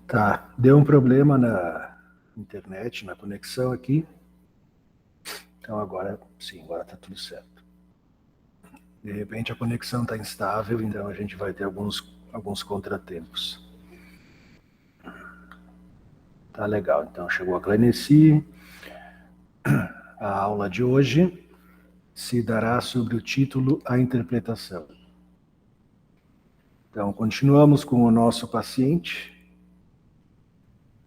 Tá, deu um problema na internet, na conexão aqui. Então agora, sim, agora tá tudo certo. De repente a conexão está instável, então a gente vai ter alguns contratempos. Tá legal, então chegou a Clenici. A aula de hoje se dará sobre o título A Interpretação. Então, continuamos com o nosso paciente,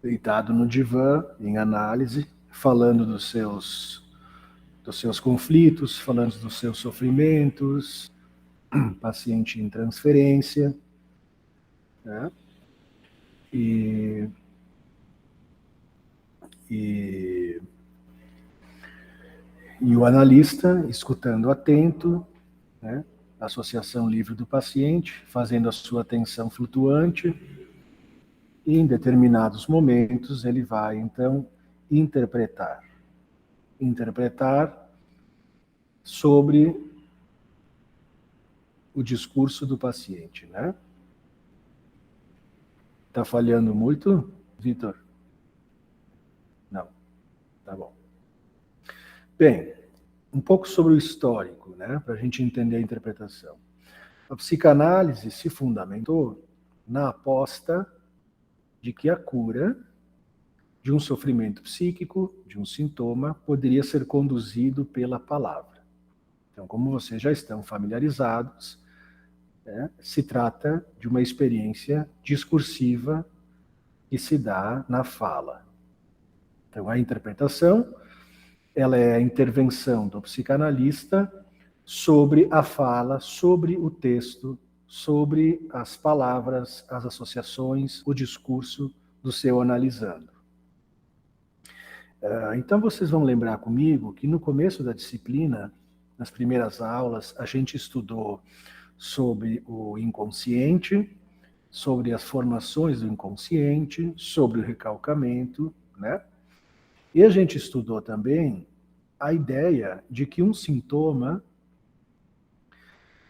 deitado no divã, em análise, falando dos seus conflitos, falando dos seus sofrimentos, paciente em transferência, né? E o analista escutando atento, né? Associação livre do paciente, fazendo a sua atenção flutuante, e em determinados momentos ele vai, então, interpretar sobre o discurso do paciente, né? Tá falhando muito, Vitor? Não, tá bom. Bem, um pouco sobre o histórico, né, para a gente entender a interpretação. A psicanálise se fundamentou na aposta de que a cura de um sofrimento psíquico, de um sintoma, poderia ser conduzido pela palavra. Então, como vocês já estão familiarizados, né, se trata de uma experiência discursiva que se dá na fala. Então, a interpretação, ela é a intervenção do psicanalista sobre a fala, sobre o texto, sobre as palavras, as associações, o discurso do seu analisando. Então vocês vão lembrar comigo que no começo da disciplina, nas primeiras aulas, a gente estudou sobre o inconsciente, sobre as formações do inconsciente, sobre o recalcamento, né? E a gente estudou também a ideia de que um sintoma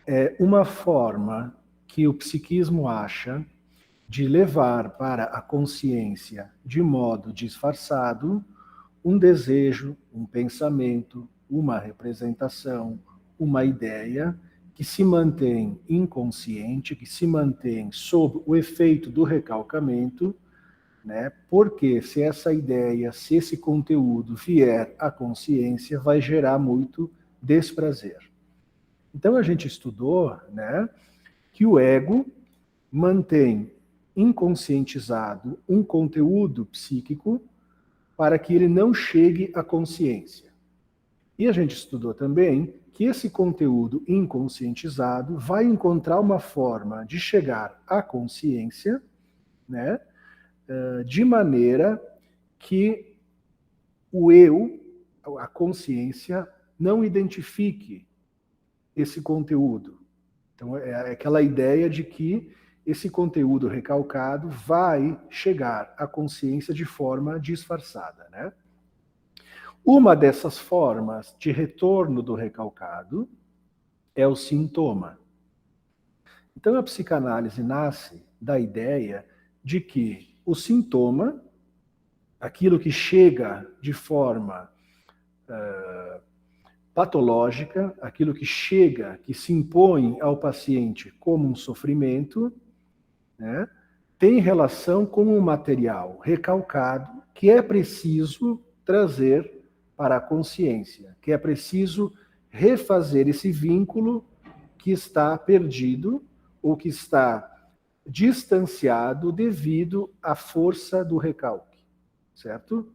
é uma forma que o psiquismo acha de levar para a consciência, de modo disfarçado, um desejo, um pensamento, uma representação, uma ideia que se mantém inconsciente, que se mantém sob o efeito do recalcamento, né? Porque se essa ideia, se esse conteúdo vier à consciência, vai gerar muito desprazer. Então a gente estudou, né, que o ego mantém inconscientizado um conteúdo psíquico para que ele não chegue à consciência. E a gente estudou também que esse conteúdo inconscientizado vai encontrar uma forma de chegar à consciência, né, de maneira que o eu, a consciência, não identifique esse conteúdo. Então, é aquela ideia de que esse conteúdo recalcado vai chegar à consciência de forma disfarçada, né? Uma dessas formas de retorno do recalcado é o sintoma. Então, a psicanálise nasce da ideia de que o sintoma, aquilo que chega de forma patológica, aquilo que chega, que se impõe ao paciente como um sofrimento, né, tem relação com um material recalcado que é preciso trazer para a consciência, que é preciso refazer esse vínculo que está perdido ou que está distanciado devido à força do recalque, certo?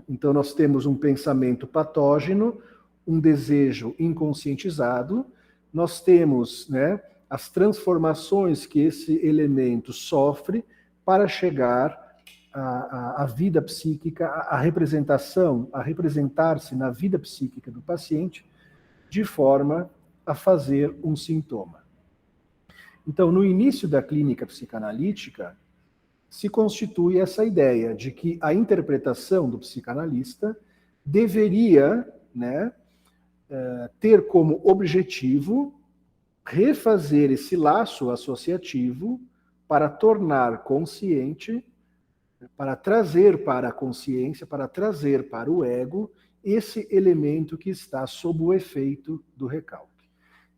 Então nós temos um pensamento patógeno, um desejo inconscientizado, nós temos, né, as transformações que esse elemento sofre para chegar à vida psíquica, à representação, a representar-se na vida psíquica do paciente, de forma a fazer um sintoma. Então, no início da clínica psicanalítica, se constitui essa ideia de que a interpretação do psicanalista deveria, né, ter como objetivo refazer esse laço associativo para tornar consciente, para trazer para a consciência, para trazer para o ego esse elemento que está sob o efeito do recalque.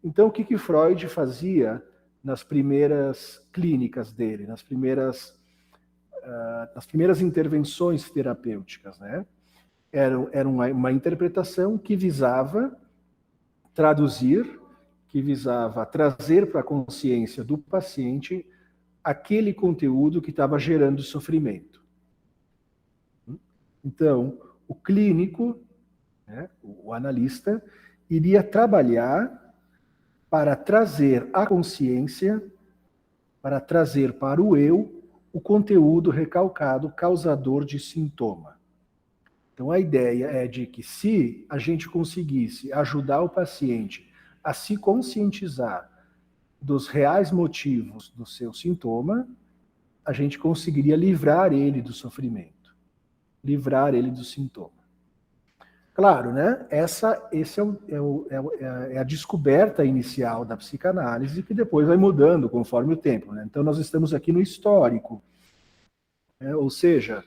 Então, o que Freud fazia nas primeiras clínicas dele, nas primeiras intervenções terapêuticas, né? Era uma interpretação que visava traduzir, que visava trazer para a consciência do paciente aquele conteúdo que estava gerando sofrimento. Então, o clínico, né, o analista, iria trabalhar para trazer à consciência, para trazer para o eu, o conteúdo recalcado causador de sintoma. Então, a ideia é de que se a gente conseguisse ajudar o paciente a se conscientizar dos reais motivos do seu sintoma, a gente conseguiria livrar ele do sofrimento, livrar ele do sintoma. Claro, né? Essa é a descoberta inicial da psicanálise, que depois vai mudando conforme o tempo, né? Então, nós estamos aqui no histórico, né? Ou seja,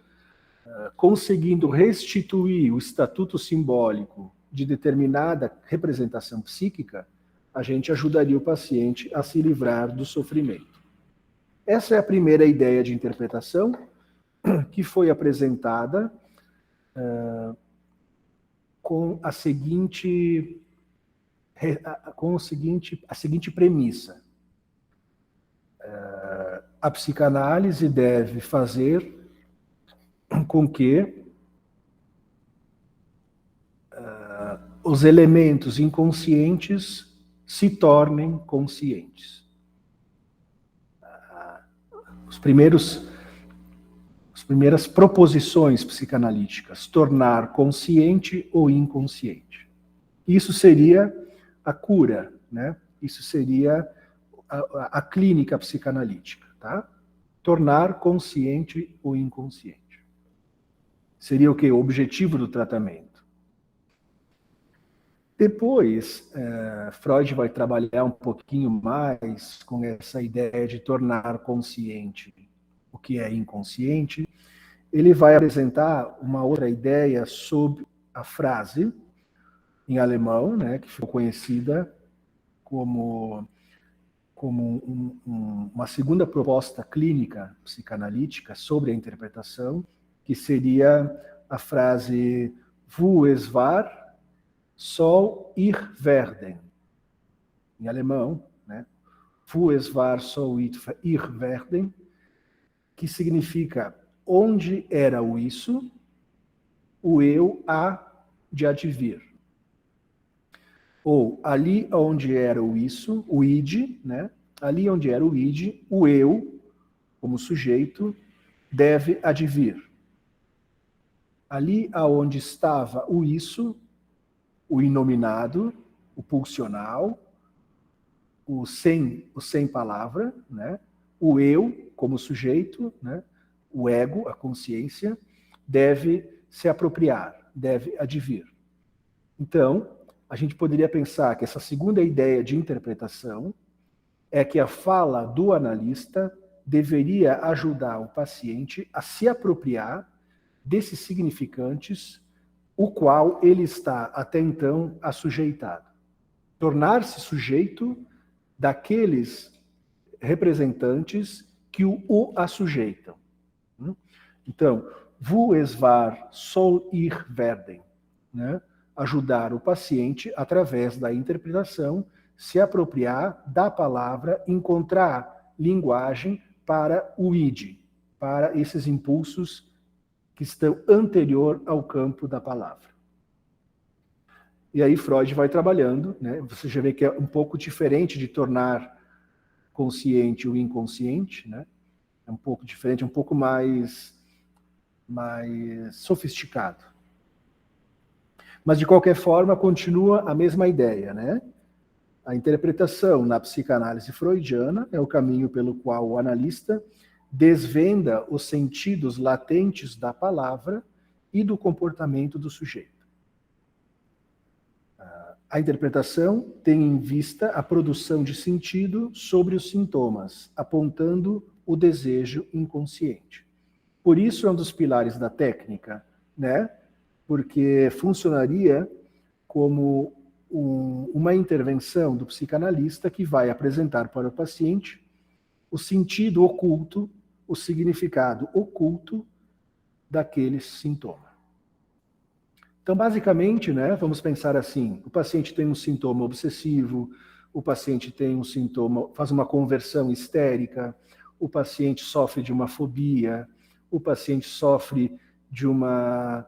conseguindo restituir o estatuto simbólico de determinada representação psíquica, a gente ajudaria o paciente a se livrar do sofrimento. Essa é a primeira ideia de interpretação que foi apresentada com a seguinte premissa. A psicanálise deve fazer com que os elementos inconscientes se tornem conscientes. As primeiras proposições psicanalíticas, tornar consciente ou inconsciente. Isso seria a cura, né? Isso seria a clínica psicanalítica, tá? Tornar consciente ou inconsciente. Seria o quê? O objetivo do tratamento. Depois, Freud vai trabalhar um pouquinho mais com essa ideia de tornar consciente o que é inconsciente. Ele vai apresentar uma outra ideia sobre a frase, em alemão, né, que ficou conhecida como uma segunda proposta clínica psicanalítica sobre a interpretação, que seria a frase "Wo es war, soll ich werden". Em alemão, né? "Wo es war, soll ich werden", que significa onde era o isso, o eu há de advir. Ou ali onde era o isso, o id, né? Ali onde era o id, o eu, como sujeito, deve advir. Ali aonde estava o isso, o inominado, o pulsional, o sem palavra, né? O eu, como sujeito, né? O ego, a consciência, deve se apropriar, deve advir. Então, a gente poderia pensar que essa segunda ideia de interpretação é que a fala do analista deveria ajudar o paciente a se apropriar desses significantes, o qual ele está até então assujeitado. Tornar-se sujeito daqueles representantes que o assujeitam. Então, wo es war, soll ich werden, né? Ajudar o paciente, através da interpretação, se apropriar da palavra, encontrar linguagem para o id, para esses impulsos que estão anterior ao campo da palavra. E aí Freud vai trabalhando, né? Você já vê que é um pouco diferente de tornar consciente o inconsciente, né? É um pouco diferente, um pouco mais sofisticado. Mas, de qualquer forma, continua a mesma ideia, né? A interpretação na psicanálise freudiana é o caminho pelo qual o analista desvenda os sentidos latentes da palavra e do comportamento do sujeito. A interpretação tem em vista a produção de sentido sobre os sintomas, apontando o desejo inconsciente. Por isso é um dos pilares da técnica, né? Porque funcionaria como uma intervenção do psicanalista que vai apresentar para o paciente o sentido oculto, o significado oculto daquele sintoma. Então, basicamente, né, vamos pensar assim, o paciente tem um sintoma obsessivo, o paciente tem um sintoma, faz uma conversão histérica, o paciente sofre de uma fobia, o paciente sofre de uma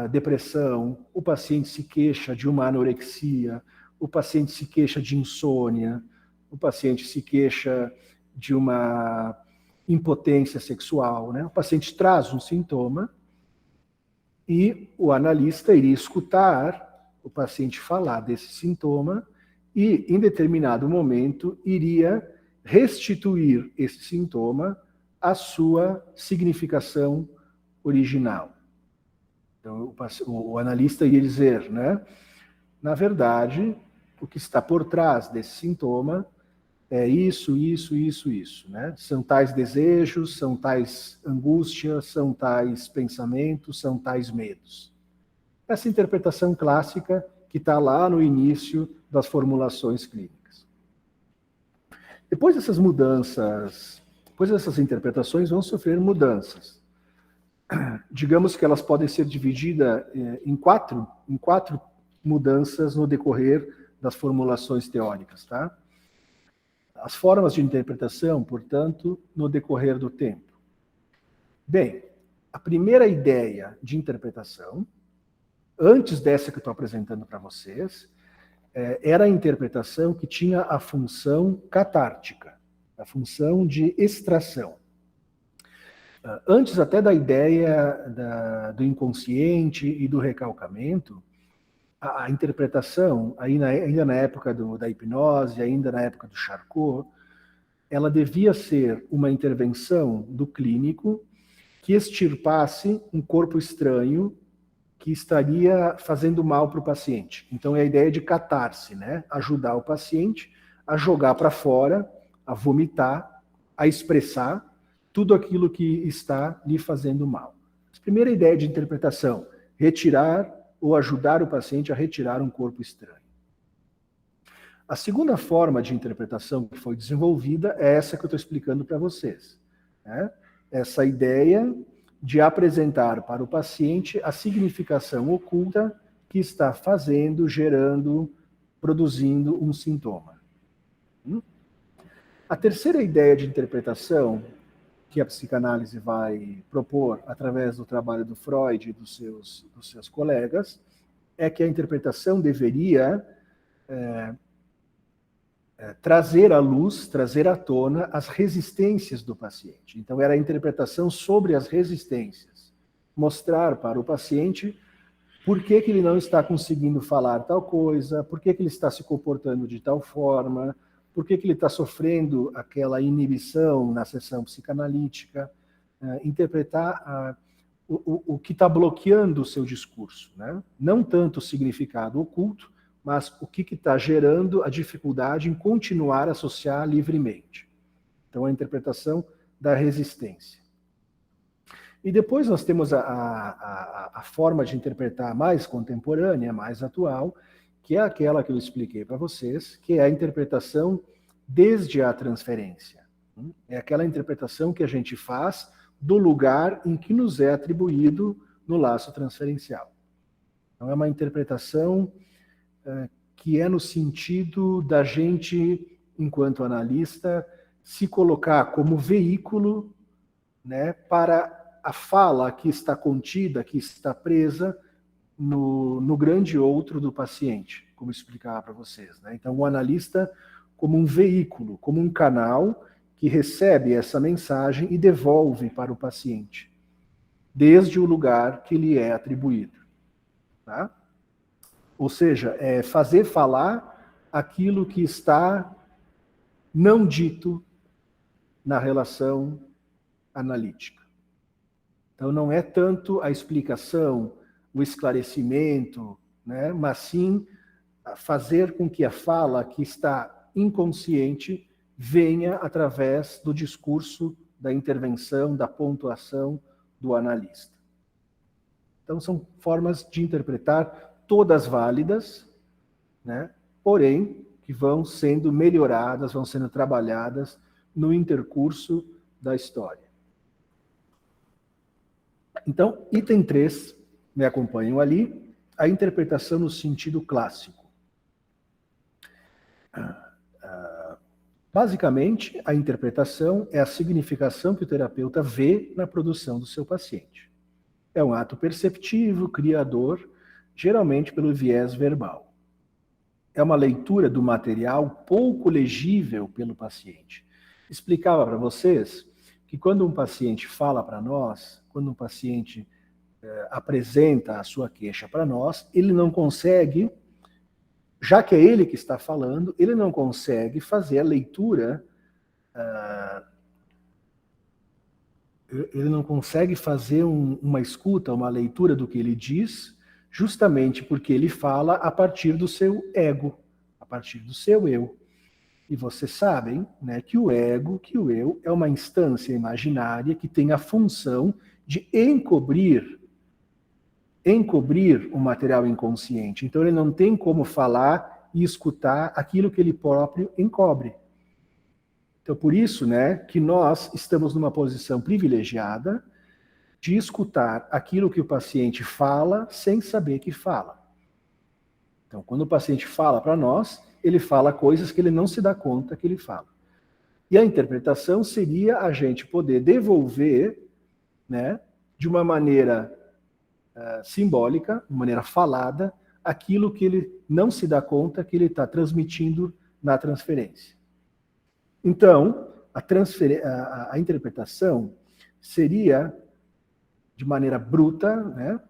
depressão, o paciente se queixa de uma anorexia, o paciente se queixa de insônia, o paciente se queixa de uma impotência sexual, né? O paciente traz um sintoma e o analista iria escutar o paciente falar desse sintoma e, em determinado momento, iria restituir esse sintoma à sua significação original. Então, o analista iria dizer, né? Na verdade, o que está por trás desse sintoma é isso, né? São tais desejos, são tais angústias, são tais pensamentos, são tais medos. Essa interpretação clássica que está lá no início das formulações clínicas. Depois dessas mudanças, depois dessas interpretações vão sofrer mudanças. Digamos que elas podem ser divididas em quatro mudanças no decorrer das formulações teóricas, tá? As formas de interpretação, portanto, no decorrer do tempo. Bem, a primeira ideia de interpretação, antes dessa que eu estou apresentando para vocês, era a interpretação que tinha a função catártica, a função de extração. Antes até da ideia do inconsciente e do recalcamento, a interpretação, ainda na época da hipnose, ainda na época do Charcot, ela devia ser uma intervenção do clínico que extirpasse um corpo estranho que estaria fazendo mal para o paciente. Então é a ideia de catarse, né? Ajudar o paciente a jogar para fora, a vomitar, a expressar tudo aquilo que está lhe fazendo mal. A primeira ideia de interpretação, retirar ou ajudar o paciente a retirar um corpo estranho. A segunda forma de interpretação que foi desenvolvida é essa que eu estou explicando para vocês, né? Essa ideia de apresentar para o paciente a significação oculta que está fazendo, gerando, produzindo um sintoma. A terceira ideia de interpretação que a psicanálise vai propor através do trabalho do Freud e dos seus colegas, é que a interpretação deveria trazer à luz, trazer à tona as resistências do paciente. Então, era a interpretação sobre as resistências. Mostrar para o paciente por que ele não está conseguindo falar tal coisa, por que ele está se comportando de tal forma, por que ele está sofrendo aquela inibição na sessão psicanalítica, interpretar o que está bloqueando o seu discurso, né? Não tanto o significado oculto, mas o que está gerando a dificuldade em continuar a associar livremente. Então, a interpretação da resistência. E depois nós temos a forma de interpretar mais contemporânea, mais atual, que é aquela que eu expliquei para vocês, que é a interpretação desde a transferência. É aquela interpretação que a gente faz do lugar em que nos é atribuído no laço transferencial. Então, é uma interpretação que é no sentido da gente, enquanto analista, se colocar como veículo, né, para a fala que está contida, que está presa no grande outro do paciente, como explicar para vocês, né? Então, o analista como um veículo, como um canal que recebe essa mensagem e devolve para o paciente, desde o lugar que lhe é atribuído. Tá? Ou seja, é fazer falar aquilo que está não dito na relação analítica. Então, não é tanto a explicação, o esclarecimento, né? Mas sim fazer com que a fala que está inconsciente venha através do discurso, da intervenção, da pontuação do analista. Então, são formas de interpretar, todas válidas, né? Porém, que vão sendo melhoradas, vão sendo trabalhadas no intercurso da história. Então, item 3, me acompanham ali, a interpretação no sentido clássico. Basicamente, a interpretação é a significação que o terapeuta vê na produção do seu paciente. É um ato perceptivo, criador, geralmente pelo viés verbal. É uma leitura do material pouco legível pelo paciente. Explicava para vocês que quando um paciente fala para nós, quando um paciente apresenta a sua queixa para nós, ele não consegue, já que é ele que está falando, ele não consegue fazer a leitura, ele não consegue fazer uma escuta, uma leitura do que ele diz, justamente porque ele fala a partir do seu ego, a partir do seu eu. E vocês sabem, né, que o ego, que o eu, é uma instância imaginária que tem a função de encobrir o material inconsciente. Então ele não tem como falar e escutar aquilo que ele próprio encobre. Então por isso, né, que nós estamos numa posição privilegiada de escutar aquilo que o paciente fala sem saber que fala. Então quando o paciente fala para nós, ele fala coisas que ele não se dá conta que ele fala. E a interpretação seria a gente poder devolver, né, de uma maneira simbólica, de maneira falada, aquilo que ele não se dá conta que ele está transmitindo na transferência. Então, a interpretação seria, de maneira bruta, né,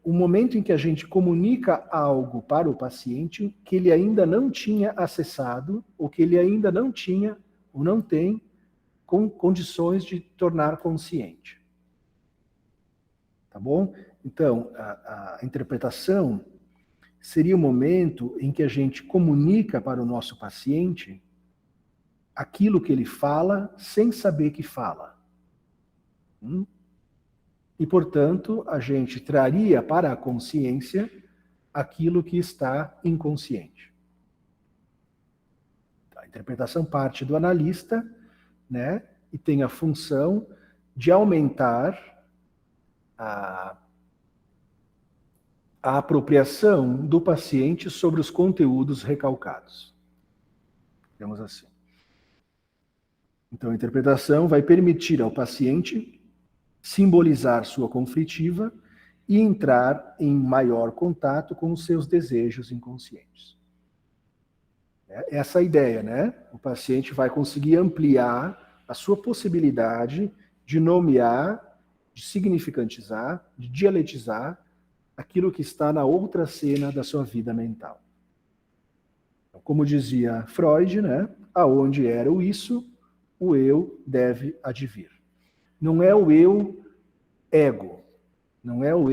o momento em que a gente comunica algo para o paciente que ele ainda não tinha acessado, ou que ele ainda não tinha, ou não tem, com condições de tornar consciente. Tá bom? Então, a interpretação seria o momento em que a gente comunica para o nosso paciente aquilo que ele fala sem saber que fala. E, portanto, a gente traria para a consciência aquilo que está inconsciente. A interpretação parte do analista, né, e tem a função de aumentar a apropriação do paciente sobre os conteúdos recalcados. Digamos assim. Então, a interpretação vai permitir ao paciente simbolizar sua conflitiva e entrar em maior contato com os seus desejos inconscientes. Essa é a ideia, né? O paciente vai conseguir ampliar a sua possibilidade de nomear, de significantizar, de dialetizar aquilo que está na outra cena da sua vida mental. Como dizia Freud, né? Aonde era o isso, o eu deve advir. Não é o eu ego, não é o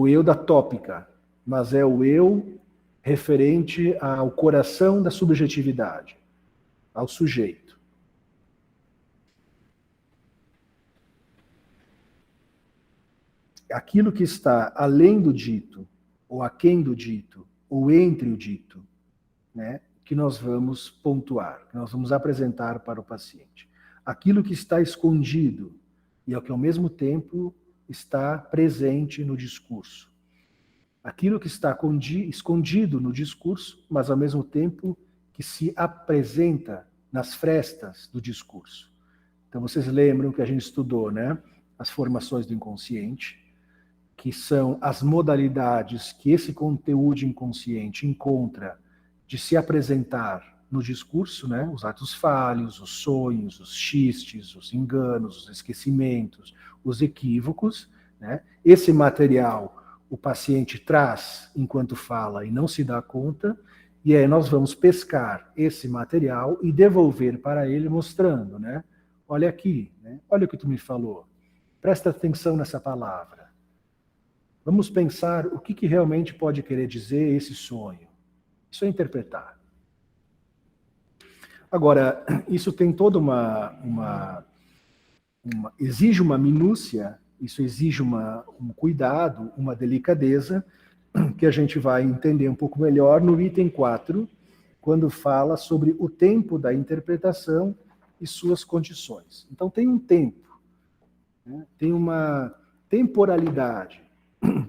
eu da tópica, mas é o eu referente ao coração da subjetividade, ao sujeito. Aquilo que está além do dito, ou aquém do dito, ou entre o dito, né, que nós vamos pontuar, que nós vamos apresentar para o paciente. Aquilo que está escondido e ao que ao mesmo tempo está presente no discurso. Aquilo que está escondido no discurso, mas ao mesmo tempo que se apresenta nas frestas do discurso. Então vocês lembram que a gente estudou, né, as formações do inconsciente, que são as modalidades que esse conteúdo inconsciente encontra de se apresentar no discurso, né? Os atos falhos, os sonhos, os xistes, os enganos, os esquecimentos, os equívocos, né? Esse material o paciente traz enquanto fala e não se dá conta, e aí nós vamos pescar esse material e devolver para ele mostrando, né? Olha aqui, né? Olha o que tu me falou, presta atenção nessa palavra. Vamos pensar o que realmente pode querer dizer esse sonho. Isso é interpretar. Agora, isso tem toda exige uma minúcia, isso exige um cuidado, uma delicadeza, que a gente vai entender um pouco melhor no item 4, quando fala sobre o tempo da interpretação e suas condições. Então tem um tempo, né? Tem uma temporalidade.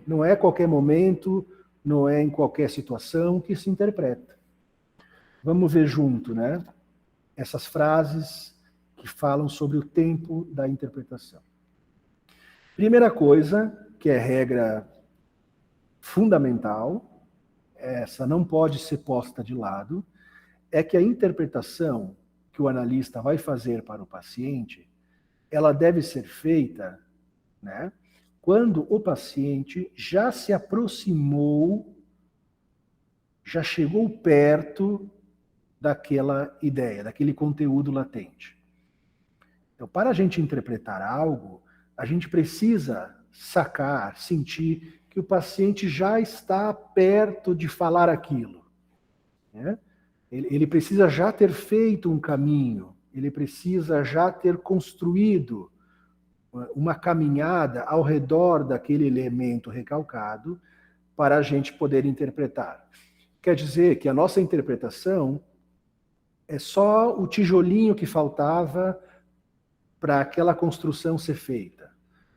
Não é qualquer momento, não é em qualquer situação que se interpreta. Vamos ver junto, né? Essas frases que falam sobre o tempo da interpretação. Primeira coisa, que é regra fundamental, essa não pode ser posta de lado, é que a interpretação que o analista vai fazer para o paciente, ela deve ser feita, né, quando o paciente já se aproximou, já chegou perto daquela ideia, daquele conteúdo latente. Então, para a gente interpretar algo, a gente precisa sacar, sentir que o paciente já está perto de falar aquilo, né? Ele precisa já ter feito um caminho, ele precisa já ter construído uma caminhada ao redor daquele elemento recalcado para a gente poder interpretar. Quer dizer que a nossa interpretação é só o tijolinho que faltava para aquela construção ser feita.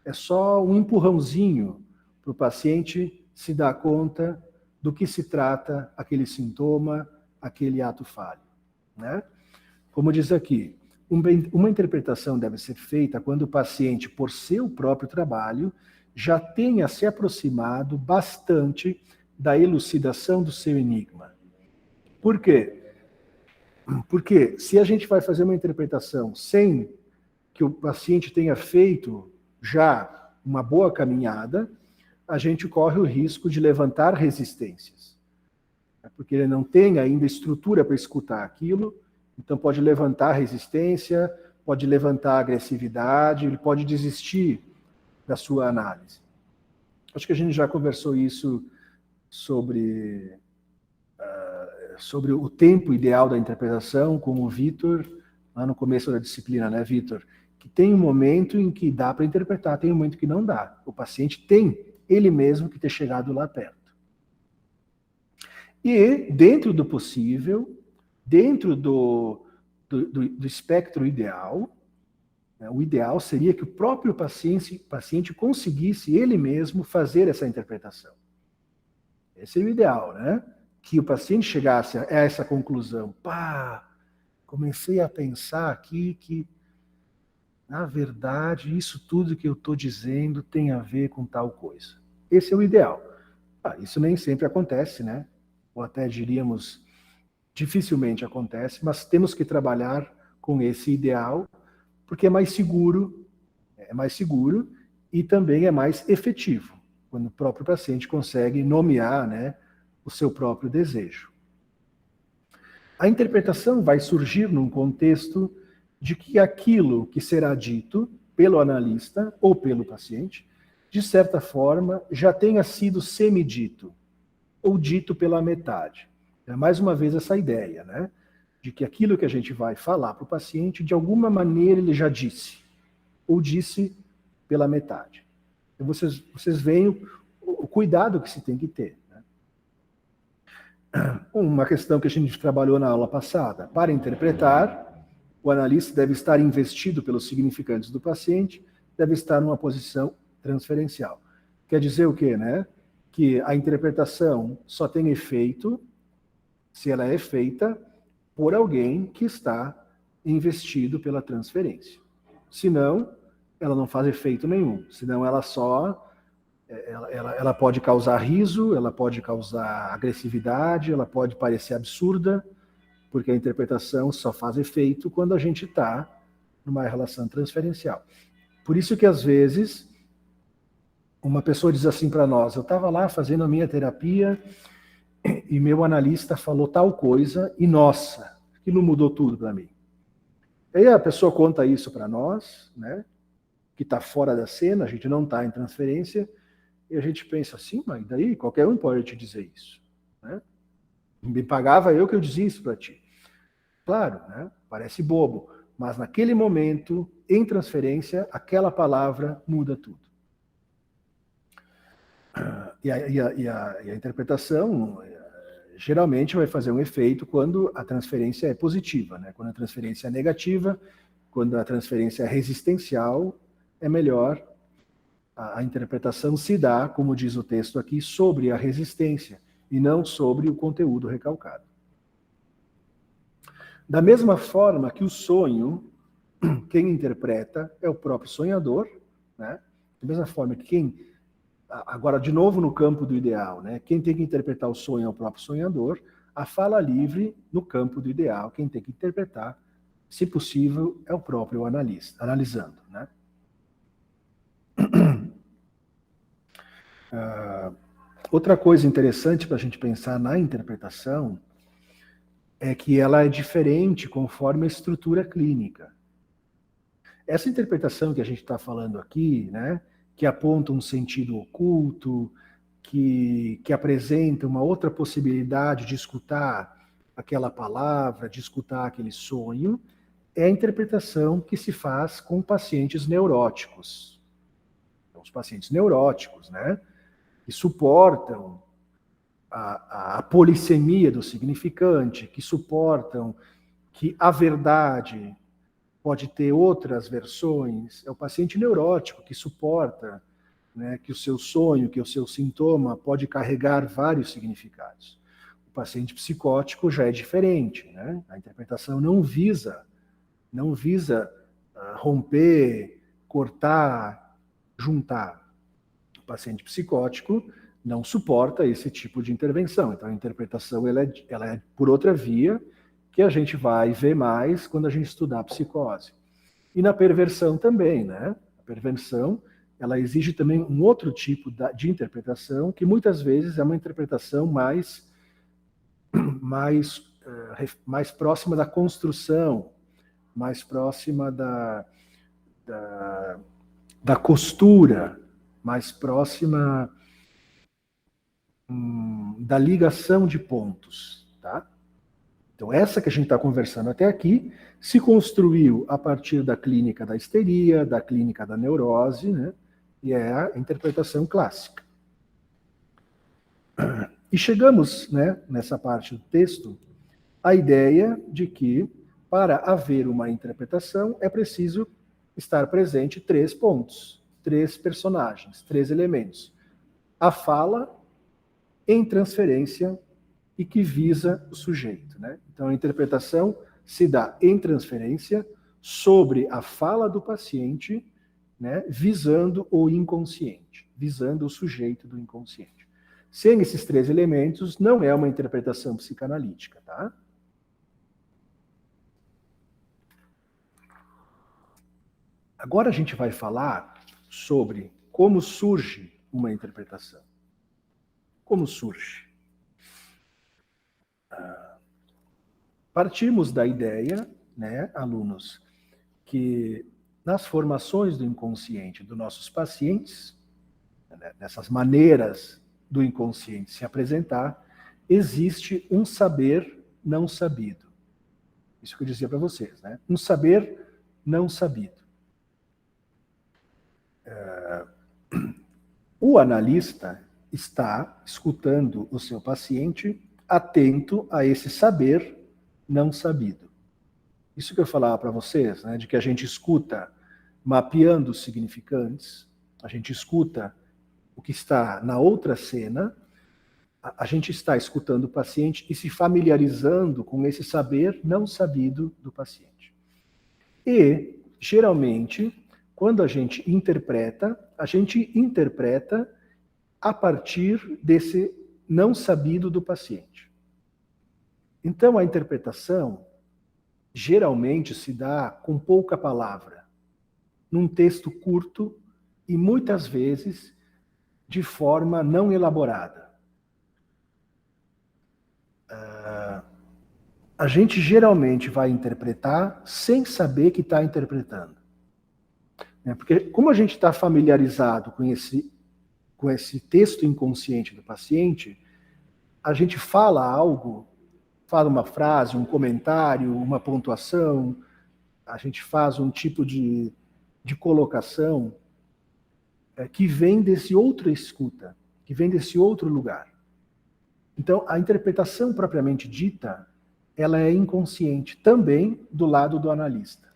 É só um empurrãozinho para o paciente se dar conta do que se trata aquele sintoma, aquele ato falho, né? Como diz aqui, uma interpretação deve ser feita quando o paciente, por seu próprio trabalho, já tenha se aproximado bastante da elucidação do seu enigma. Por quê? Porque se a gente vai fazer uma interpretação sem que o paciente tenha feito já uma boa caminhada, a gente corre o risco de levantar resistências. Porque ele não tem ainda estrutura para escutar aquilo, então pode levantar resistência, pode levantar agressividade, ele pode desistir da sua análise. Acho que a gente já conversou isso sobre o tempo ideal da interpretação com o Vitor, lá no começo da disciplina, né, Vitor? Que tem um momento em que dá para interpretar, tem um momento que não dá. O paciente tem ele mesmo que ter chegado lá perto. E, dentro do possível, dentro do espectro ideal, né, o ideal seria que o próprio paciente conseguisse ele mesmo fazer essa interpretação. Esse é o ideal, né? Que o paciente chegasse a essa conclusão. Comecei a pensar aqui que, na verdade, isso tudo que eu estou dizendo tem a ver com tal coisa. Esse é o ideal. Isso nem sempre acontece, né? Ou até diríamos, dificilmente acontece, mas temos que trabalhar com esse ideal, porque é mais seguro e também é mais efetivo, quando o próprio paciente consegue nomear, né, o seu próprio desejo. A interpretação vai surgir num contexto de que aquilo que será dito pelo analista ou pelo paciente, de certa forma, já tenha sido semidito, ou dito pela metade. É mais uma vez essa ideia, né? De que aquilo que a gente vai falar para o paciente, de alguma maneira ele já disse, ou disse pela metade. Então vocês veem o cuidado que se tem que ter, né? Uma questão que a gente trabalhou na aula passada. Para interpretar, o analista deve estar investido pelos significantes do paciente, deve estar numa posição transferencial. Quer dizer o quê, né? Que a interpretação só tem efeito se ela é feita por alguém que está investido pela transferência. Senão, ela não faz efeito nenhum. Senão, ela pode causar riso, ela pode causar agressividade, ela pode parecer absurda, porque a interpretação só faz efeito quando a gente está numa relação transferencial. Por isso que, às vezes, uma pessoa diz assim para nós, eu estava lá fazendo a minha terapia e meu analista falou tal coisa e, nossa, aquilo mudou tudo para mim. Aí a pessoa conta isso para nós, né, que está fora da cena, a gente não está em transferência, E a gente pensa assim, mas daí qualquer um pode te dizer isso, né? Me pagava eu que eu dizia isso para ti. Claro, né? Parece bobo, mas naquele momento, em transferência, aquela palavra muda tudo. E a interpretação geralmente vai fazer um efeito quando a transferência é positiva, né? Quando a transferência é negativa, quando a transferência é resistencial, é melhor a interpretação se dá, como diz o texto aqui, sobre a resistência e não sobre o conteúdo recalcado. Da mesma forma que o sonho, quem interpreta é o próprio sonhador, né? Da mesma forma que quem, agora de novo no campo do ideal, né? Quem tem que interpretar o sonho é o próprio sonhador, a fala livre no campo do ideal, quem tem que interpretar, se possível, é o próprio analista, analisando, né? Outra coisa interessante para a gente pensar na interpretação é que ela é diferente conforme a estrutura clínica. Essa interpretação que a gente está falando aqui, né, que aponta um sentido oculto, que apresenta uma outra possibilidade de escutar aquela palavra, de escutar aquele sonho, é a interpretação que se faz com pacientes neuróticos. Então, os pacientes neuróticos, né, que suportam a polissemia do significante, que suportam que a verdade pode ter outras versões. É o paciente neurótico que suporta, né, que o seu sonho, que o seu sintoma pode carregar vários significados. O paciente psicótico já é diferente, né? A interpretação não visa romper, cortar, juntar. O paciente psicótico não suporta esse tipo de intervenção. Então, a interpretação ela é por outra via, que a gente vai ver mais quando a gente estudar a psicose. E na perversão também, né? A perversão, ela exige também um outro tipo de interpretação, que muitas vezes é uma interpretação mais próxima da construção, mais próxima da costura, mais próxima da ligação de pontos, tá? Então, essa que a gente está conversando até aqui se construiu a partir da clínica da histeria, da clínica da neurose, né? E é a interpretação clássica. E chegamos, né, nessa parte do texto, à ideia de que, para haver uma interpretação, é preciso estar presente 3 pontos, 3 personagens, 3 elementos. A fala em transferência e que visa o sujeito, né? Então, a interpretação se dá em transferência sobre a fala do paciente, né, visando o inconsciente, visando o sujeito do inconsciente. Sem esses 3 elementos, não é uma interpretação psicanalítica, tá? Agora a gente vai falar sobre como surge uma interpretação. Como surge? Partimos da ideia, né, alunos, que nas formações do inconsciente dos nossos pacientes, né, nessas maneiras do inconsciente se apresentar, existe um saber não sabido. Isso que eu dizia para vocês, né? Um saber não sabido. O analista está escutando o seu paciente atento a esse saber não sabido. Isso que eu falava para vocês, né, de que a gente escuta mapeando os significantes, a gente escuta o que está na outra cena, a gente está escutando o paciente e se familiarizando com esse saber não sabido do paciente. E, geralmente, quando a gente interpreta a partir desse não sabido do paciente. Então, a interpretação geralmente se dá com pouca palavra, num texto curto e muitas vezes de forma não elaborada. A gente geralmente vai interpretar sem saber que está interpretando. Porque como a gente está familiarizado com esse com esse texto inconsciente do paciente, a gente fala algo, fala uma frase, um comentário, uma pontuação, a gente faz um tipo de colocação que vem desse outro escuta, que vem desse outro lugar. Então, a interpretação propriamente dita, ela é inconsciente, também do lado do analista.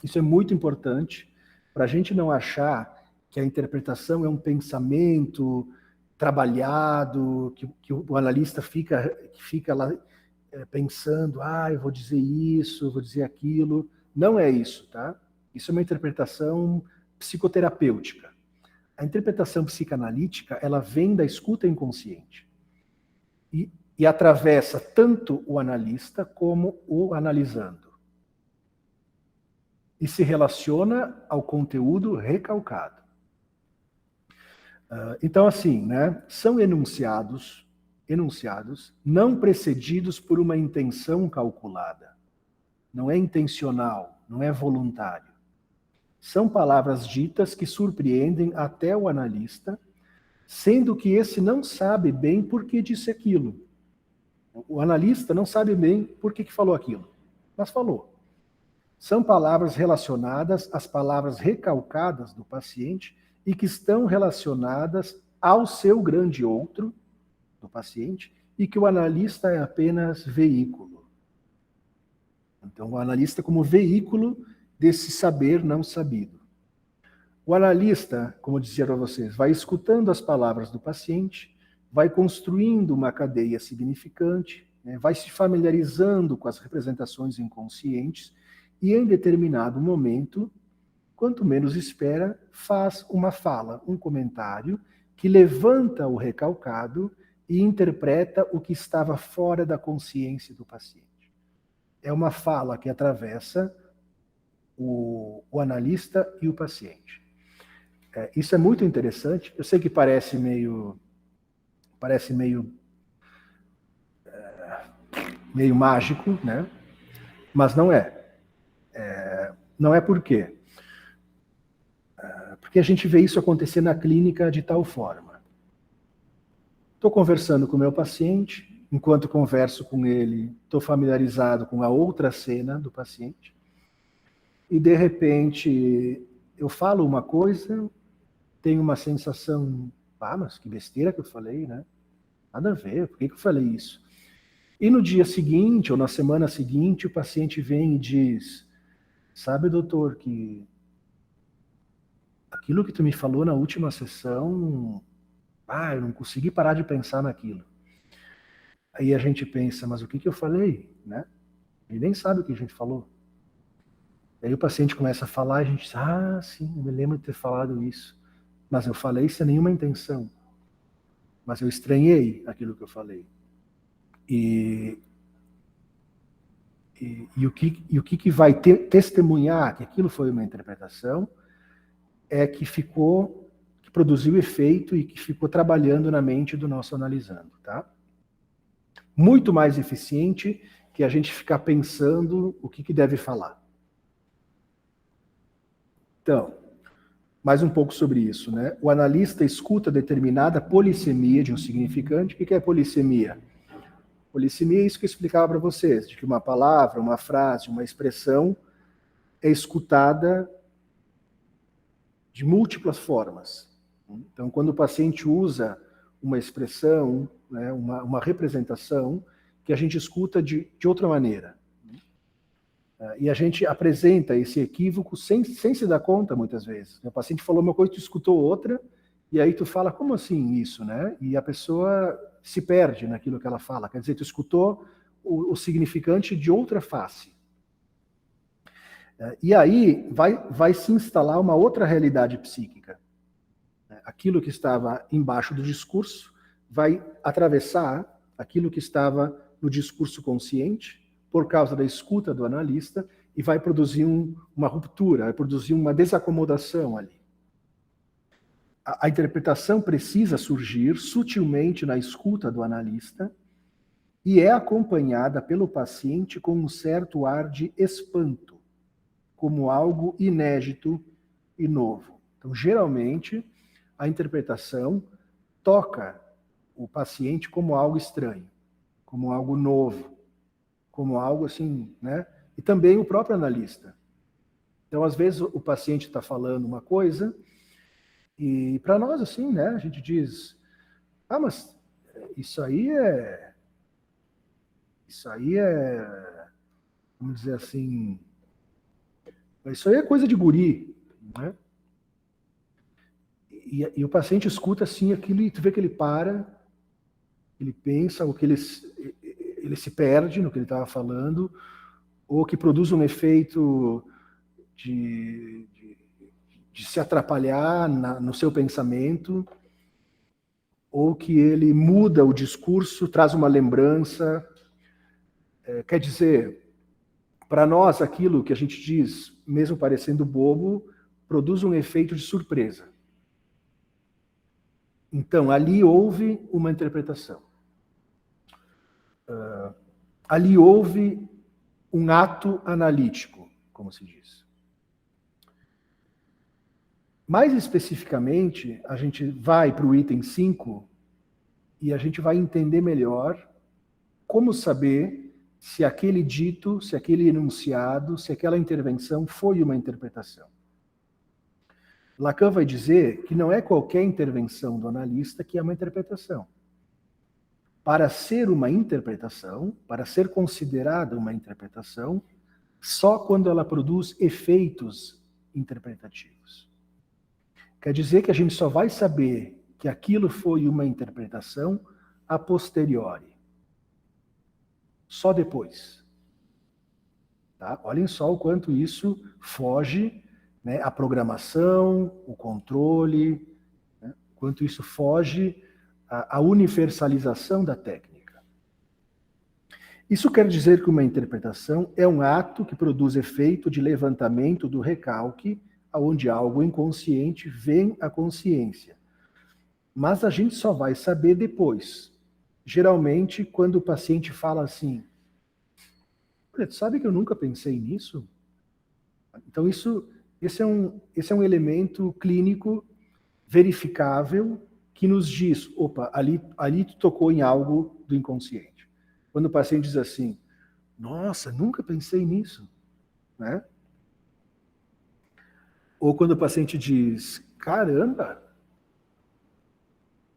Isso é muito importante para a gente não achar que a interpretação é um pensamento trabalhado, que o analista fica lá pensando, eu vou dizer isso, vou dizer aquilo. Não é isso, tá? Isso é uma interpretação psicoterapêutica. A interpretação psicanalítica, ela vem da escuta inconsciente. E atravessa tanto o analista como o analisando. E se relaciona ao conteúdo recalcado. Então, assim, né, são enunciados não precedidos por uma intenção calculada. Não é intencional, não é voluntário. São palavras ditas que surpreendem até o analista, sendo que esse não sabe bem por que disse aquilo. O analista não sabe bem por que falou aquilo, mas falou. São palavras relacionadas às palavras recalcadas do paciente e que estão relacionadas ao seu grande outro, do paciente, e que o analista é apenas veículo. Então, o analista como veículo desse saber não sabido. O analista, como eu dizia para vocês, vai escutando as palavras do paciente, vai construindo uma cadeia significante, né, vai se familiarizando com as representações inconscientes e, em determinado momento, quanto menos espera, faz uma fala, um comentário que levanta o recalcado e interpreta o que estava fora da consciência do paciente. É uma fala que atravessa o analista e o paciente. Isso é muito interessante. Eu sei que parece meio mágico, né? Mas não é. Não é por quê? Porque a gente vê isso acontecer na clínica de tal forma. Estou conversando com o meu paciente, enquanto converso com ele, estou familiarizado com a outra cena do paciente, e de repente eu falo uma coisa, tenho uma sensação, mas que besteira que eu falei, né? Nada a ver, por que eu falei isso? E no dia seguinte, ou na semana seguinte, o paciente vem e diz, sabe, doutor, que aquilo que tu me falou na última sessão, eu não consegui parar de pensar naquilo. Aí a gente pensa, mas o que eu falei, né? Ele nem sabe o que a gente falou. Aí o paciente começa a falar, e a gente diz, sim, eu me lembro de ter falado isso. Mas eu falei sem nenhuma intenção. Mas eu estranhei aquilo que eu falei. E o que vai testemunhar que aquilo foi uma interpretação é que produziu efeito e que ficou trabalhando na mente do nosso analisando, tá? Muito mais eficiente que a gente ficar pensando o que deve falar. Então, mais um pouco sobre isso, né? O analista escuta determinada polissemia de um significante. O que é polissemia? Polissemia é isso que eu explicava para vocês, de que uma palavra, uma frase, uma expressão é escutada de múltiplas formas. Então, quando o paciente usa uma expressão, né, uma representação, que a gente escuta de outra maneira. E a gente apresenta esse equívoco sem se dar conta, muitas vezes. O paciente falou uma coisa, tu escutou outra, e aí tu fala, como assim isso, né? E a pessoa se perde naquilo que ela fala. Quer dizer, tu escutou o significante de outra face. E aí vai se instalar uma outra realidade psíquica. Aquilo que estava embaixo do discurso vai atravessar aquilo que estava no discurso consciente, por causa da escuta do analista, e vai produzir uma ruptura, vai produzir uma desacomodação ali. A interpretação precisa surgir sutilmente na escuta do analista e é acompanhada pelo paciente com um certo ar de espanto, como algo inédito e novo. Então, geralmente, a interpretação toca o paciente como algo estranho, como algo novo, como algo assim, né? E também o próprio analista. Então, às vezes, o paciente está falando uma coisa e para nós, assim, né? A gente diz, mas isso aí é, vamos dizer assim, isso aí é coisa de guri, né? E o paciente escuta assim aquilo e tu vê que ele para, ele pensa, ou que ele se perde no que ele estava falando, ou que produz um efeito de se atrapalhar no seu pensamento, ou que ele muda o discurso, traz uma lembrança. Quer dizer, para nós, aquilo que a gente diz, mesmo parecendo bobo, produz um efeito de surpresa. Então, ali houve uma interpretação. Ali houve um ato analítico, como se diz. Mais especificamente, a gente vai para o item 5 e a gente vai entender melhor como saber se aquele dito, se aquele enunciado, se aquela intervenção foi uma interpretação. Lacan vai dizer que não é qualquer intervenção do analista que é uma interpretação. Para ser uma interpretação, para ser considerada uma interpretação, só quando ela produz efeitos interpretativos. Quer dizer que a gente só vai saber que aquilo foi uma interpretação a posteriori. Só depois. Tá? Olhem só o quanto isso foge, né, à programação, o controle, né, quanto isso foge à universalização da técnica. Isso quer dizer que uma interpretação é um ato que produz efeito de levantamento do recalque, onde algo inconsciente vem à consciência. Mas a gente só vai saber depois. Geralmente, quando o paciente fala assim, tu sabe que eu nunca pensei nisso? Então, esse é um elemento clínico verificável que nos diz, opa, ali tu tocou em algo do inconsciente. Quando o paciente diz assim, nossa, nunca pensei nisso, né? Ou quando o paciente diz, caramba,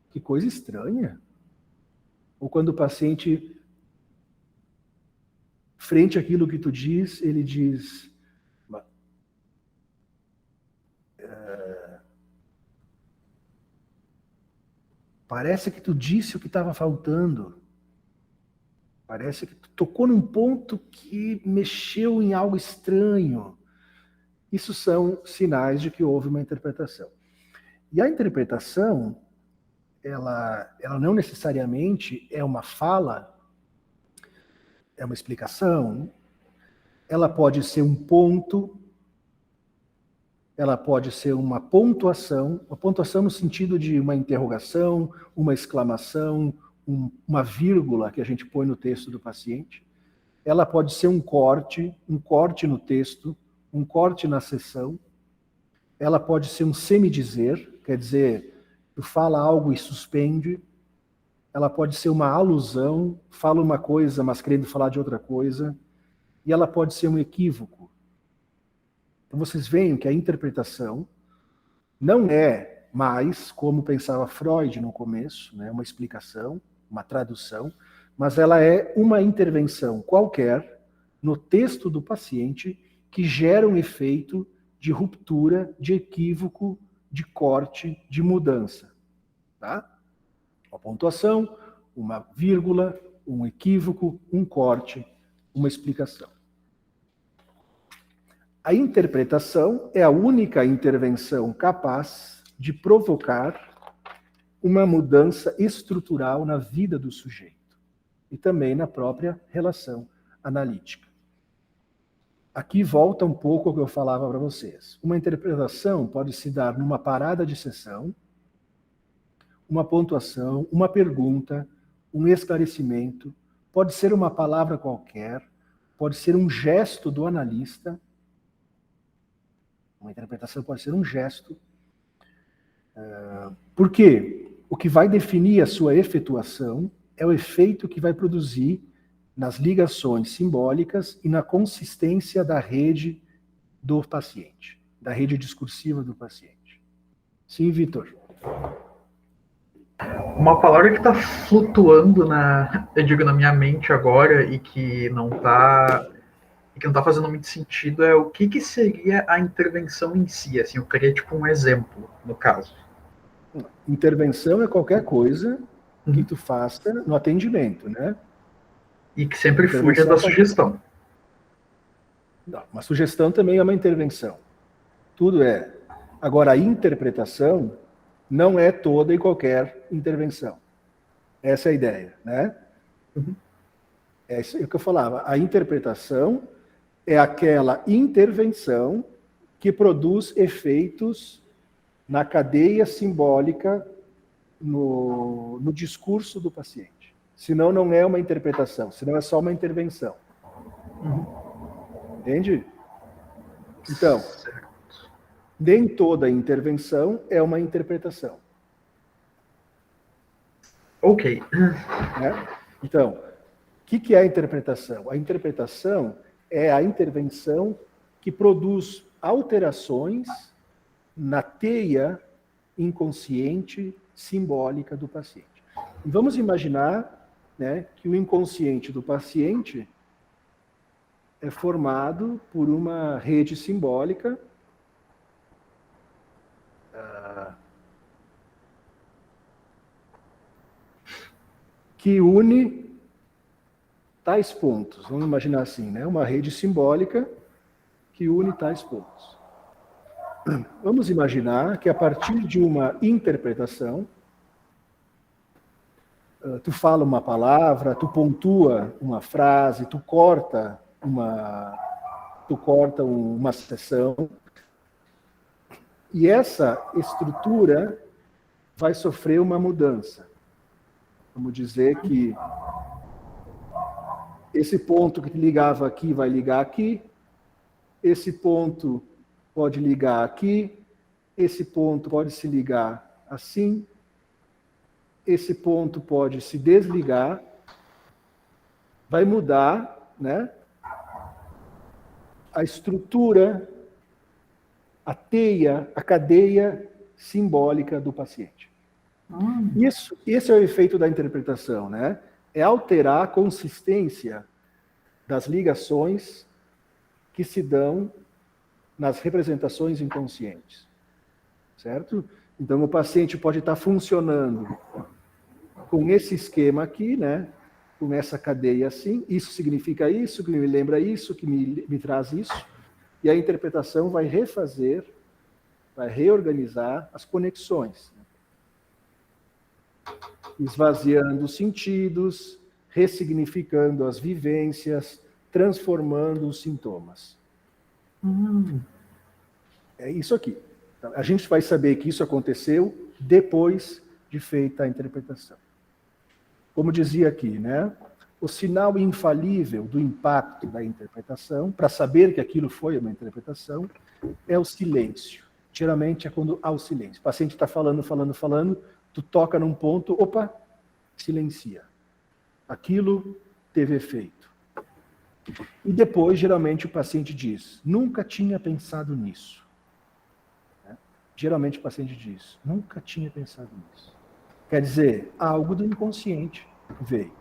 que coisa estranha. Ou quando o paciente, frente àquilo que tu diz, ele diz, parece que tu disse o que estava faltando. Parece que tu tocou num ponto que mexeu em algo estranho. Isso são sinais de que houve uma interpretação. E a interpretação, ela não necessariamente é uma fala, é uma explicação. Ela pode ser um ponto, ela pode ser uma pontuação no sentido de uma interrogação, uma exclamação, uma vírgula que a gente põe no texto do paciente. Ela pode ser um corte no texto, um corte na sessão. Ela pode ser um semidizer, quer dizer, tu fala algo e suspende. Ela pode ser uma alusão, fala uma coisa, mas querendo falar de outra coisa. E ela pode ser um equívoco. Então vocês veem que a interpretação não é mais, como pensava Freud no começo, né, uma explicação, uma tradução, mas ela é uma intervenção qualquer no texto do paciente que gera um efeito de ruptura, de equívoco, de corte, de mudança. Tá? Uma pontuação, uma vírgula, um equívoco, um corte, uma explicação. A interpretação é a única intervenção capaz de provocar uma mudança estrutural na vida do sujeito e também na própria relação analítica. Aqui volta um pouco ao que eu falava para vocês. Uma interpretação pode se dar numa parada de sessão, uma pontuação, uma pergunta, um esclarecimento, pode ser uma palavra qualquer, pode ser um gesto do analista. Uma interpretação pode ser um gesto, Por quê? O que vai definir a sua efetuação é o efeito que vai produzir nas ligações simbólicas e na consistência da rede do paciente, da rede discursiva do paciente. Sim, Vitor? Uma palavra que está flutuando eu digo, na minha mente agora e que não está fazendo muito sentido é o que seria a intervenção em si. Assim, eu queria tipo um exemplo, no caso. Intervenção é qualquer coisa que tu faça no atendimento, né? E que sempre fuja da sugestão. Não, uma sugestão também é uma intervenção. Tudo é. Agora, a interpretação não é toda e qualquer intervenção. Essa é a ideia, né? É isso que eu falava. A interpretação é aquela intervenção que produz efeitos na cadeia simbólica no discurso do paciente. Senão não é uma interpretação, senão é só uma intervenção. Entende? Então, nem toda intervenção é uma interpretação. Ok. Então, o que é a interpretação? A interpretação é a intervenção que produz alterações na teia inconsciente simbólica do paciente. E vamos imaginar, né, que o inconsciente do paciente é formado por uma rede simbólica que une tais pontos. Vamos imaginar assim, né? Uma rede simbólica que une tais pontos. Vamos imaginar que a partir de uma interpretação, tu fala uma palavra, tu pontua uma frase, tu corta uma sessão, e essa estrutura vai sofrer uma mudança. Vamos dizer que esse ponto que ligava aqui vai ligar aqui, esse ponto pode ligar aqui, esse ponto pode se ligar assim, esse ponto pode se desligar, vai mudar, né, a estrutura, a teia, a cadeia simbólica do paciente. Esse é o efeito da interpretação, né? É alterar a consistência das ligações que se dão nas representações inconscientes, certo? Então, o paciente pode estar funcionando com esse esquema aqui, né? Com essa cadeia assim, isso significa isso, que me lembra isso, que me traz isso, e a interpretação vai refazer, vai reorganizar as conexões, esvaziando os sentidos, ressignificando as vivências, transformando os sintomas. É isso aqui. Então, a gente vai saber que isso aconteceu depois de feita a interpretação. Como dizia aqui, né? O sinal infalível do impacto da interpretação, para saber que aquilo foi uma interpretação, é o silêncio. Geralmente é quando há o silêncio. O paciente está falando, tu toca num ponto, opa, silencia. Aquilo teve efeito. E depois, geralmente, o paciente diz, nunca tinha pensado nisso. Geralmente o paciente diz, nunca tinha pensado nisso. Quer dizer, algo do inconsciente veio.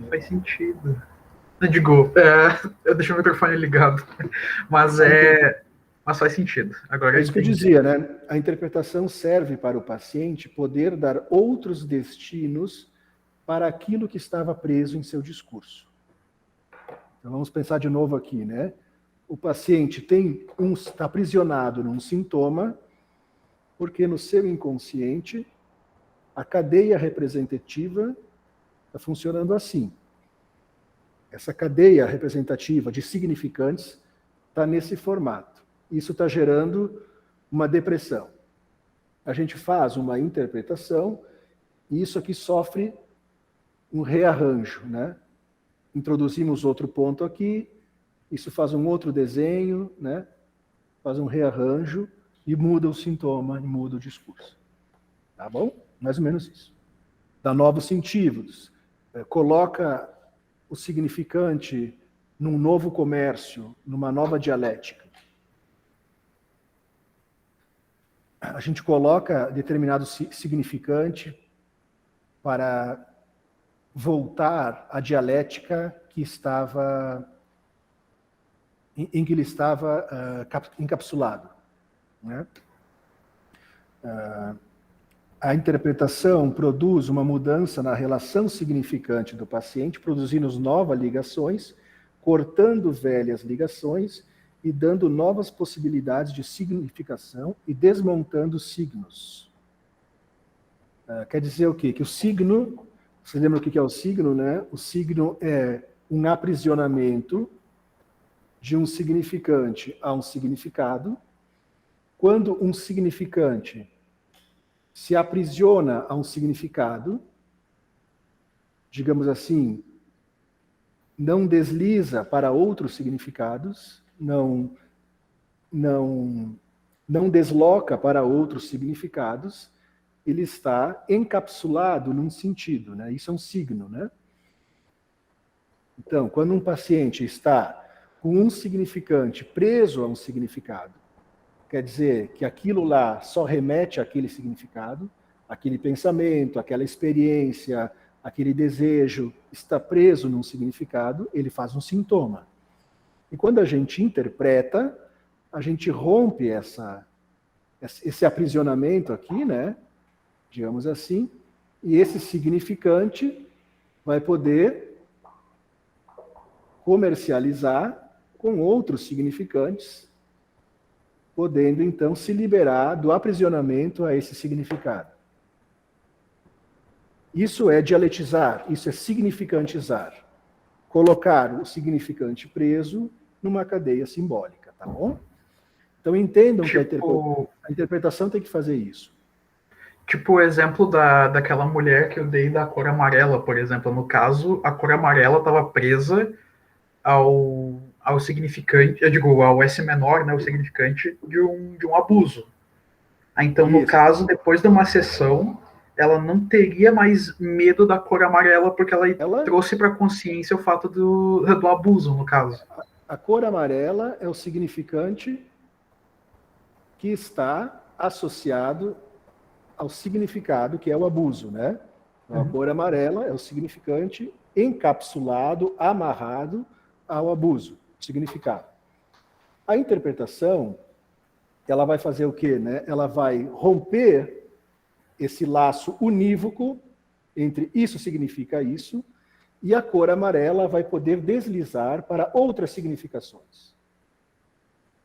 Faz sentido. Eu digo, eu deixei o microfone ligado, mas faz sentido. Agora é isso que eu dizia, né? A interpretação serve para o paciente poder dar outros destinos para aquilo que estava preso em seu discurso. Então vamos pensar de novo aqui, né? O paciente está aprisionado num sintoma, porque no seu inconsciente a cadeia representativa está funcionando assim. Essa cadeia representativa de significantes está nesse formato. Isso está gerando uma depressão. A gente faz uma interpretação e isso aqui sofre um rearranjo, né? Introduzimos outro ponto aqui, isso faz um outro desenho, né? Faz um rearranjo e muda o sintoma, e muda o discurso. Tá bom? Mais ou menos isso. Dá novos sentidos, coloca o significante num novo comércio, numa nova dialética. A gente coloca determinado significante para voltar à dialética que estava em que ele estava encapsulado, né? A interpretação produz uma mudança na relação significante do paciente, produzindo novas ligações, cortando velhas ligações e dando novas possibilidades de significação e desmontando signos. Quer dizer o quê? Que o signo, você lembra o que é o signo, né? O signo é um aprisionamento de um significante a um significado. Quando um significante se aprisiona a um significado, digamos assim, não desliza para outros significados, não desloca para outros significados, ele está encapsulado num sentido, né? Isso é um signo, né? Então, quando um paciente está com um significante preso a um significado, quer dizer que aquilo lá só remete àquele significado, aquele pensamento, aquela experiência, aquele desejo está preso num significado, ele faz um sintoma. E quando a gente interpreta, a gente rompe esse aprisionamento aqui, né? Digamos assim, e esse significante vai poder comercializar com outros significantes, podendo então se liberar do aprisionamento a esse significado. Isso é dialetizar, isso é significantizar. Colocar o significante preso numa cadeia simbólica, tá bom? Então entendam que a interpretação tem que fazer isso. Tipo o exemplo daquela mulher que eu dei da cor amarela, por exemplo. No caso, a cor amarela estava presa ao significante, eu digo, ao S menor, né, o significante de um abuso. Então, no caso, depois de uma sessão, ela não teria mais medo da cor amarela, porque ela trouxe para a consciência o fato do abuso, no caso. A cor amarela é o significante que está associado ao significado que é o abuso, né? Então, a cor amarela é o significante encapsulado, amarrado ao abuso, significado. A interpretação, ela vai fazer o quê, né? Ela vai romper esse laço unívoco entre isso significa isso, e a cor amarela vai poder deslizar para outras significações.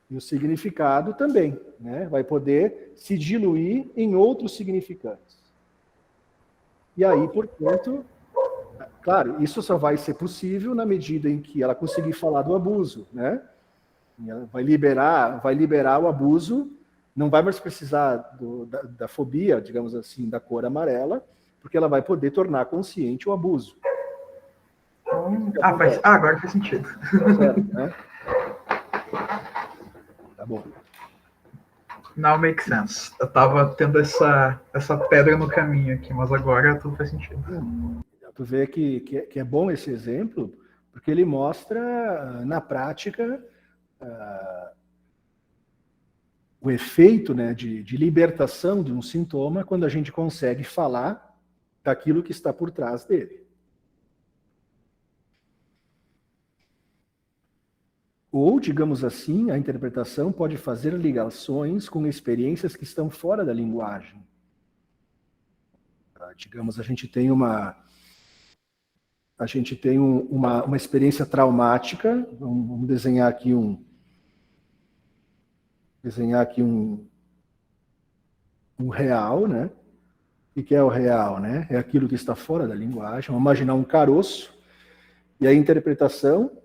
E o significado também, né? Vai poder se diluir em outros significantes. E aí, portanto, claro, isso só vai ser possível na medida em que ela conseguir falar do abuso, né? Ela vai liberar o abuso, não vai mais precisar da fobia, digamos assim, da cor amarela, porque ela vai poder tornar consciente o abuso. Agora faz sentido. Certo, né? Tá bom. Now makes sense. Eu tava tendo essa pedra no caminho aqui, mas agora tudo faz sentido. Tu vê que é bom esse exemplo, porque ele mostra, na prática, o efeito, né, de libertação de um sintoma quando a gente consegue falar daquilo que está por trás dele. Ou, digamos assim, a interpretação pode fazer ligações com experiências que estão fora da linguagem. Digamos, a gente tem uma experiência traumática, vamos desenhar aqui um real, né? O que é o real, né? É aquilo que está fora da linguagem. Vamos imaginar um caroço, e a interpretação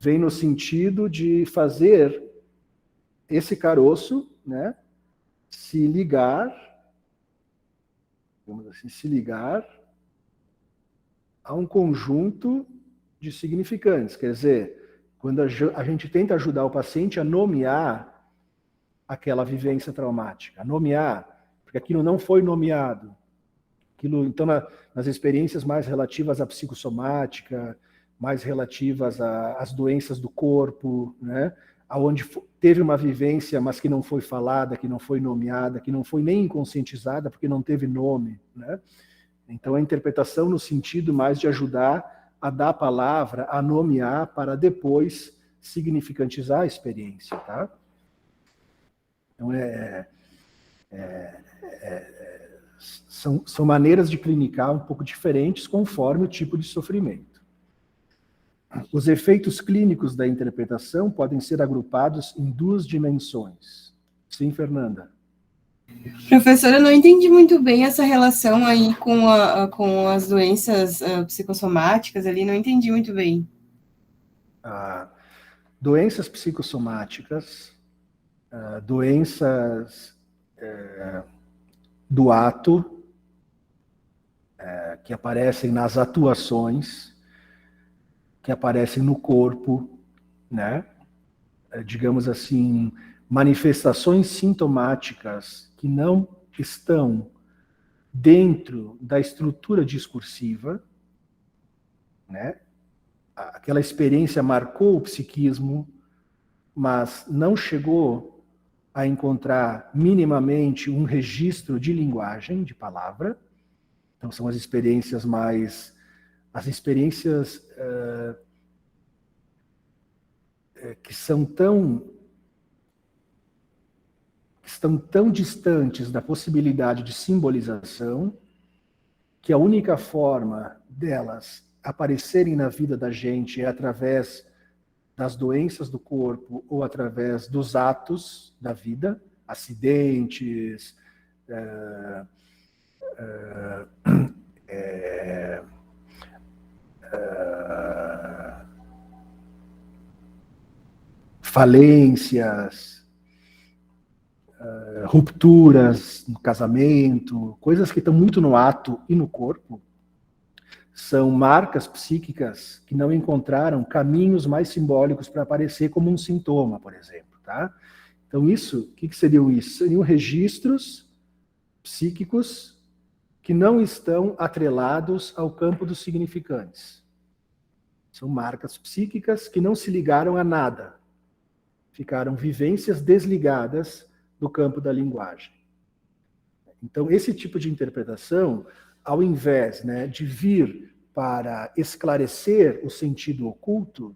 vem no sentido de fazer esse caroço, né, se ligar, vamos assim, se ligar a um conjunto de significantes. Quer dizer, quando a gente tenta ajudar o paciente a nomear aquela vivência traumática, nomear, porque aquilo não foi nomeado. Aquilo, então, nas experiências mais relativas à psicossomática, mais relativas às doenças do corpo, né? Onde teve uma vivência, mas que não foi falada, que não foi nomeada, que não foi nem conscientizada, porque não teve nome, né? Então, a interpretação no sentido mais de ajudar a dar a palavra, a nomear, para depois significantizar a experiência, tá? Então, são maneiras de clinicar um pouco diferentes conforme o tipo de sofrimento. Os efeitos clínicos da interpretação podem ser agrupados em 2 dimensões. Sim, Fernanda? Professora, eu não entendi muito bem essa relação aí com as doenças psicossomáticas ali, não entendi muito bem. Doenças psicossomáticas, doenças do ato, que aparecem nas atuações, que aparecem no corpo, né? Digamos assim, manifestações sintomáticas que não estão dentro da estrutura discursiva, né? Aquela experiência marcou o psiquismo, mas não chegou a encontrar minimamente um registro de linguagem, de palavra. Então são as experiências mais... As experiências que estão tão distantes da possibilidade de simbolização, que a única forma delas aparecerem na vida da gente é através das doenças do corpo ou através dos atos da vida, acidentes, falências, rupturas no casamento, coisas que estão muito no ato e no corpo, são marcas psíquicas que não encontraram caminhos mais simbólicos para aparecer como um sintoma, por exemplo, tá? Então isso, o que seriam isso? Seriam registros psíquicos que não estão atrelados ao campo dos significantes. São marcas psíquicas que não se ligaram a nada. Ficaram vivências desligadas do campo da linguagem. Então, esse tipo de interpretação, ao invés, né, de vir para esclarecer o sentido oculto,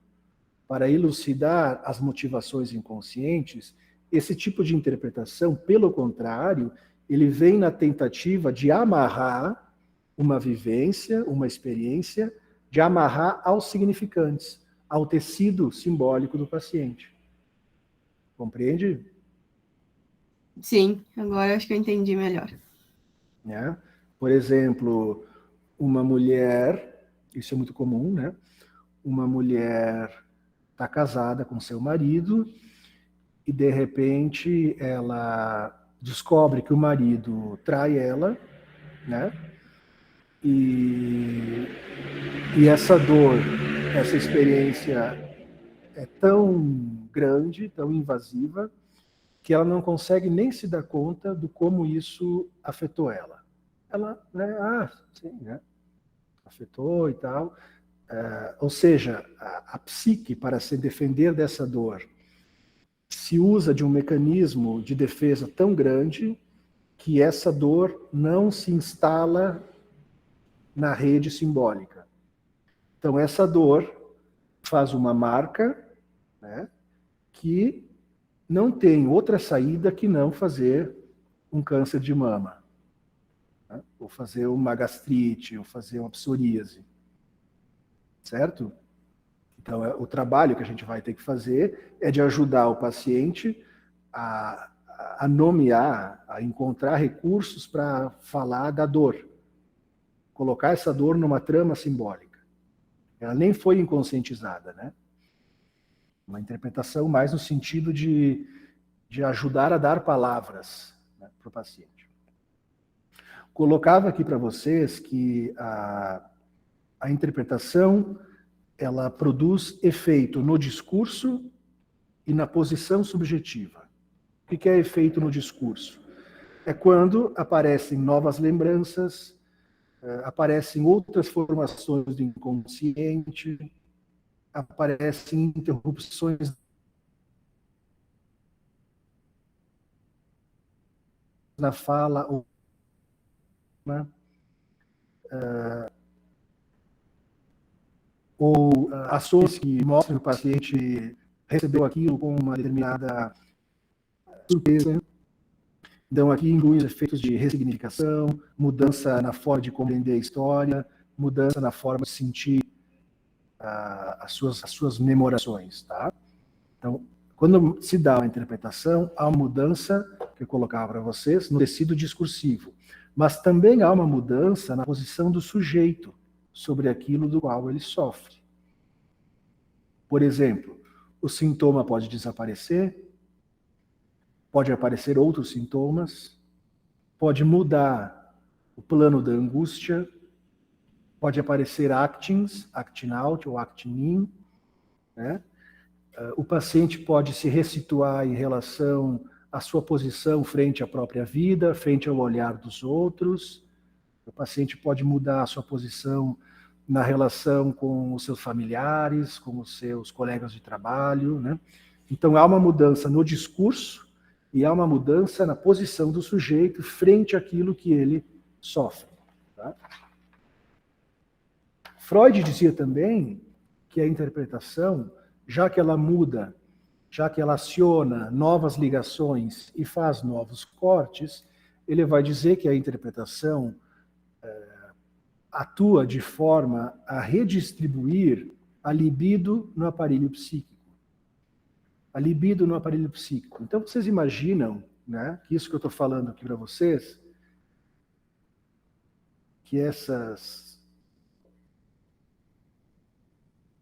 para elucidar as motivações inconscientes, esse tipo de interpretação, pelo contrário, ele vem na tentativa de amarrar uma vivência, uma experiência, de amarrar aos significantes, ao tecido simbólico do paciente. Compreende? Sim, agora acho que eu entendi melhor. Né? Por exemplo, uma mulher, isso é muito comum, né? Uma mulher está casada com seu marido e, de repente, ela descobre que o marido trai ela, né? E essa dor, essa experiência é tão grande, tão invasiva, que ela não consegue nem se dar conta do como isso afetou ela. Ela, né, sim, né? Afetou e tal. Ou seja, a psique, para se defender dessa dor, se usa de um mecanismo de defesa tão grande que essa dor não se instala na rede simbólica. Então, essa dor faz uma marca, né, que não tem outra saída que não fazer um câncer de mama, né, ou fazer uma gastrite, ou fazer uma psoríase. Certo? Então, o trabalho que a gente vai ter que fazer é de ajudar o paciente a nomear, a encontrar recursos para falar da dor. Colocar essa dor numa trama simbólica. Ela nem foi inconscientizada, né? Uma interpretação mais no sentido de ajudar a dar palavras, né, para o paciente. Colocava aqui para vocês que a interpretação, ela produz efeito no discurso e na posição subjetiva. O que é efeito no discurso? É quando aparecem novas lembranças, aparecem outras formações do inconsciente, aparecem interrupções na fala, né? Ou ações que mostram que o paciente recebeu aquilo com uma determinada surpresa. Então, aqui inclui os efeitos de ressignificação, mudança na forma de compreender a história, mudança na forma de sentir as suas memorações, tá? Então, quando se dá uma interpretação, há uma mudança, que eu colocava para vocês, no tecido discursivo. Mas também há uma mudança na posição do sujeito sobre aquilo do qual ele sofre. Por exemplo, o sintoma pode desaparecer, pode aparecer outros sintomas, pode mudar o plano da angústia, pode aparecer actins, acting out ou acting in, né? O paciente pode se ressituar em relação à sua posição frente à própria vida, frente ao olhar dos outros. O paciente pode mudar a sua posição na relação com os seus familiares, com os seus colegas de trabalho, né? Então, há uma mudança no discurso e há uma mudança na posição do sujeito frente àquilo que ele sofre. Tá? Freud dizia também que a interpretação, já que ela muda, já que ela aciona novas ligações e faz novos cortes, ele vai dizer que a interpretação atua de forma a redistribuir a libido no aparelho psíquico. A libido no aparelho psíquico. Então, vocês imaginam, né, que isso que eu estou falando aqui para vocês, que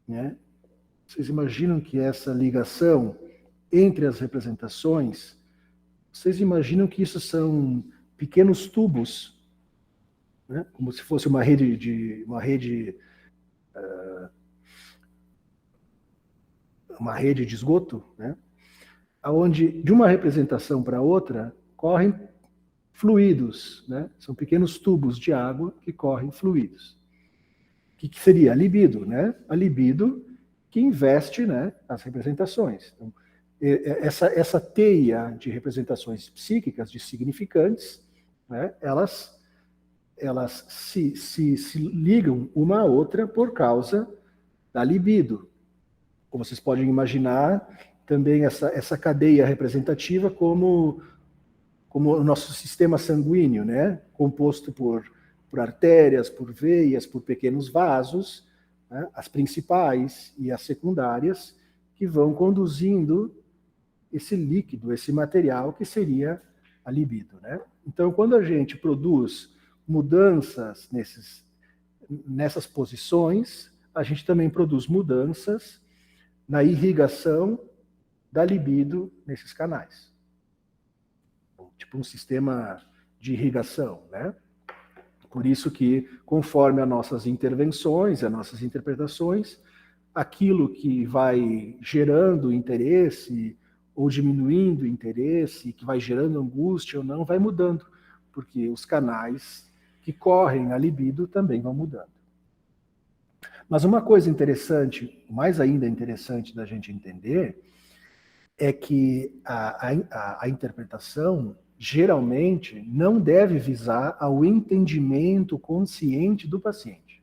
né, vocês imaginam que essa ligação entre as representações, vocês imaginam que isso são pequenos tubos, né, como se fosse uma rede de esgoto, né, onde de uma representação para outra correm fluidos, né, são pequenos tubos de água que correm fluidos. O que seria a libido, né? A libido que investe, né, as representações. Então, essa teia de representações psíquicas, de significantes, né, elas se ligam uma à outra por causa da libido. Como vocês podem imaginar, também essa cadeia representativa como o nosso sistema sanguíneo, né, composto por artérias, por veias, por pequenos vasos, né, as principais e as secundárias, que vão conduzindo esse líquido, esse material que seria a libido, né? Então, quando a gente produz mudanças nessas posições, a gente também produz mudanças na irrigação da libido nesses canais. Tipo um sistema de irrigação, né? Por isso que, conforme as nossas intervenções, as nossas interpretações, aquilo que vai gerando interesse ou diminuindo interesse, que vai gerando angústia ou não, vai mudando, porque os canais que correm a libido também vão mudando. Mas uma coisa interessante, mais ainda interessante da gente entender, é que a interpretação geralmente não deve visar ao entendimento consciente do paciente.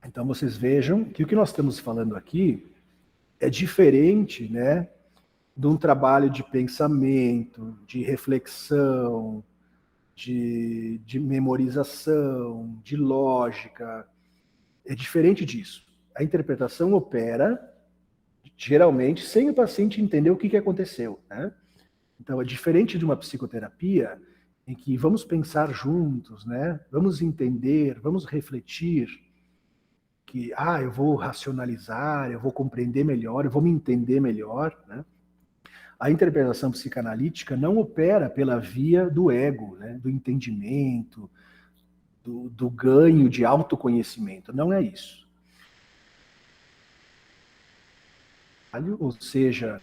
Então vocês vejam que o que nós estamos falando aqui é diferente, né, de um trabalho de pensamento, de reflexão, de memorização, de lógica. É diferente disso. A interpretação opera geralmente sem o paciente entender o que aconteceu, né? Então, é diferente de uma psicoterapia em que vamos pensar juntos, né? Vamos entender, vamos refletir, que eu vou racionalizar, eu vou compreender melhor, eu vou me entender melhor, né? A interpretação psicanalítica não opera pela via do ego, né? Do entendimento, do ganho de autoconhecimento. Não é isso. Ou seja,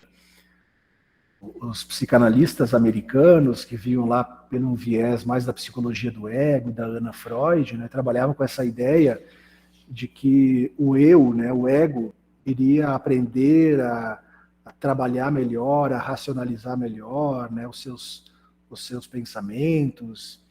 os psicanalistas americanos, que vinham lá pelo viés mais da psicologia do ego, da Anna Freud, né, trabalhavam com essa ideia de que o eu, né, o ego, iria aprender a trabalhar melhor, a racionalizar melhor, né, os seus pensamentos,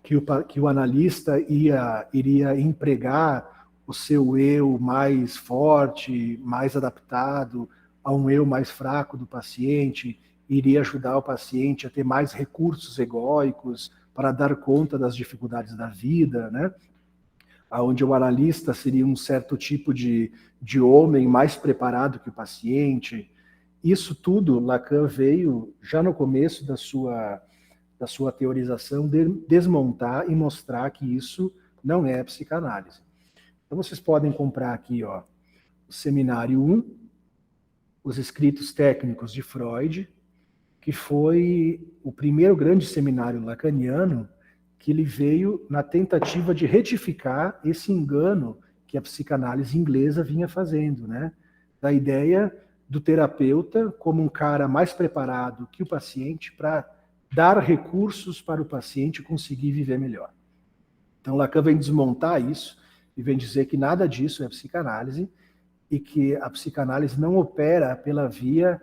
que o analista iria empregar o seu eu mais forte, mais adaptado a um eu mais fraco do paciente, iria ajudar o paciente a ter mais recursos egóicos para dar conta das dificuldades da vida, né? Onde o analista seria um certo tipo de homem mais preparado que o paciente. Isso tudo, Lacan veio, já no começo da sua teorização, desmontar e mostrar que isso não é psicanálise. Então vocês podem comprar aqui, ó, o Seminário 1, os escritos técnicos de Freud, que foi o primeiro grande seminário lacaniano que ele veio na tentativa de retificar esse engano que a psicanálise inglesa vinha fazendo, né? Da ideia do terapeuta como um cara mais preparado que o paciente para dar recursos para o paciente conseguir viver melhor. Então Lacan vem desmontar isso e vem dizer que nada disso é psicanálise e que a psicanálise não opera pela via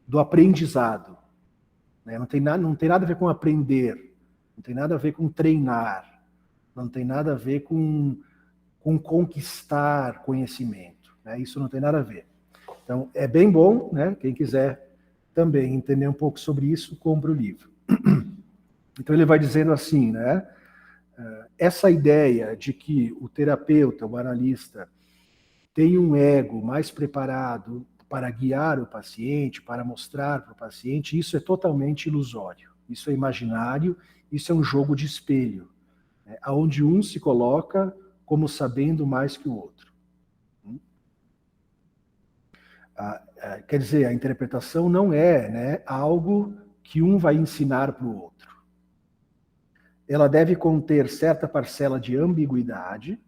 do aprendizado. Né? Não tem nada a ver com aprender, não tem nada a ver com treinar, não tem nada a ver com conquistar conhecimento. Né? Isso não tem nada a ver. Então, é bem bom, né? Quem quiser também entender um pouco sobre isso, compre o livro. Então, ele vai dizendo assim, né? Essa ideia de que o terapeuta, o analista, tem um ego mais preparado para guiar o paciente, para mostrar para o paciente, isso é totalmente ilusório. Isso é imaginário, isso é um jogo de espelho, né, onde um se coloca como sabendo mais que o outro. Quer dizer, a interpretação não é, né, algo que um vai ensinar para o outro. Ela deve conter certa parcela de ambiguidade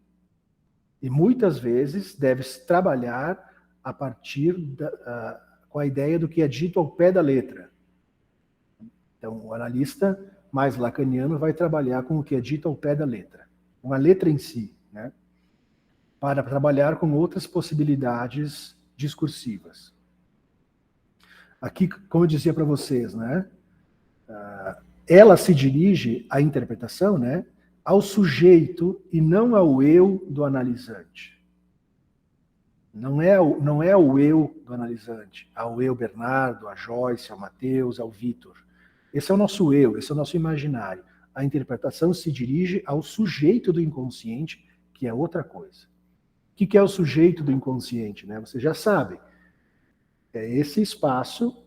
e muitas vezes deve trabalhar a partir com a ideia do que é dito ao pé da letra. Então, o analista mais lacaniano vai trabalhar com o que é dito ao pé da letra, uma letra em si, né? Para trabalhar com outras possibilidades discursivas. Aqui, como eu dizia para vocês, né? Ela se dirige, a interpretação, né, ao sujeito e não ao eu do analisante. Não é o eu do analisante, ao eu Bernardo, a Joyce, ao Mateus, ao Vitor. Esse é o nosso eu, esse é o nosso imaginário. A interpretação se dirige ao sujeito do inconsciente, que é outra coisa. O que é o sujeito do inconsciente? Né? Vocês já sabem. É esse espaço,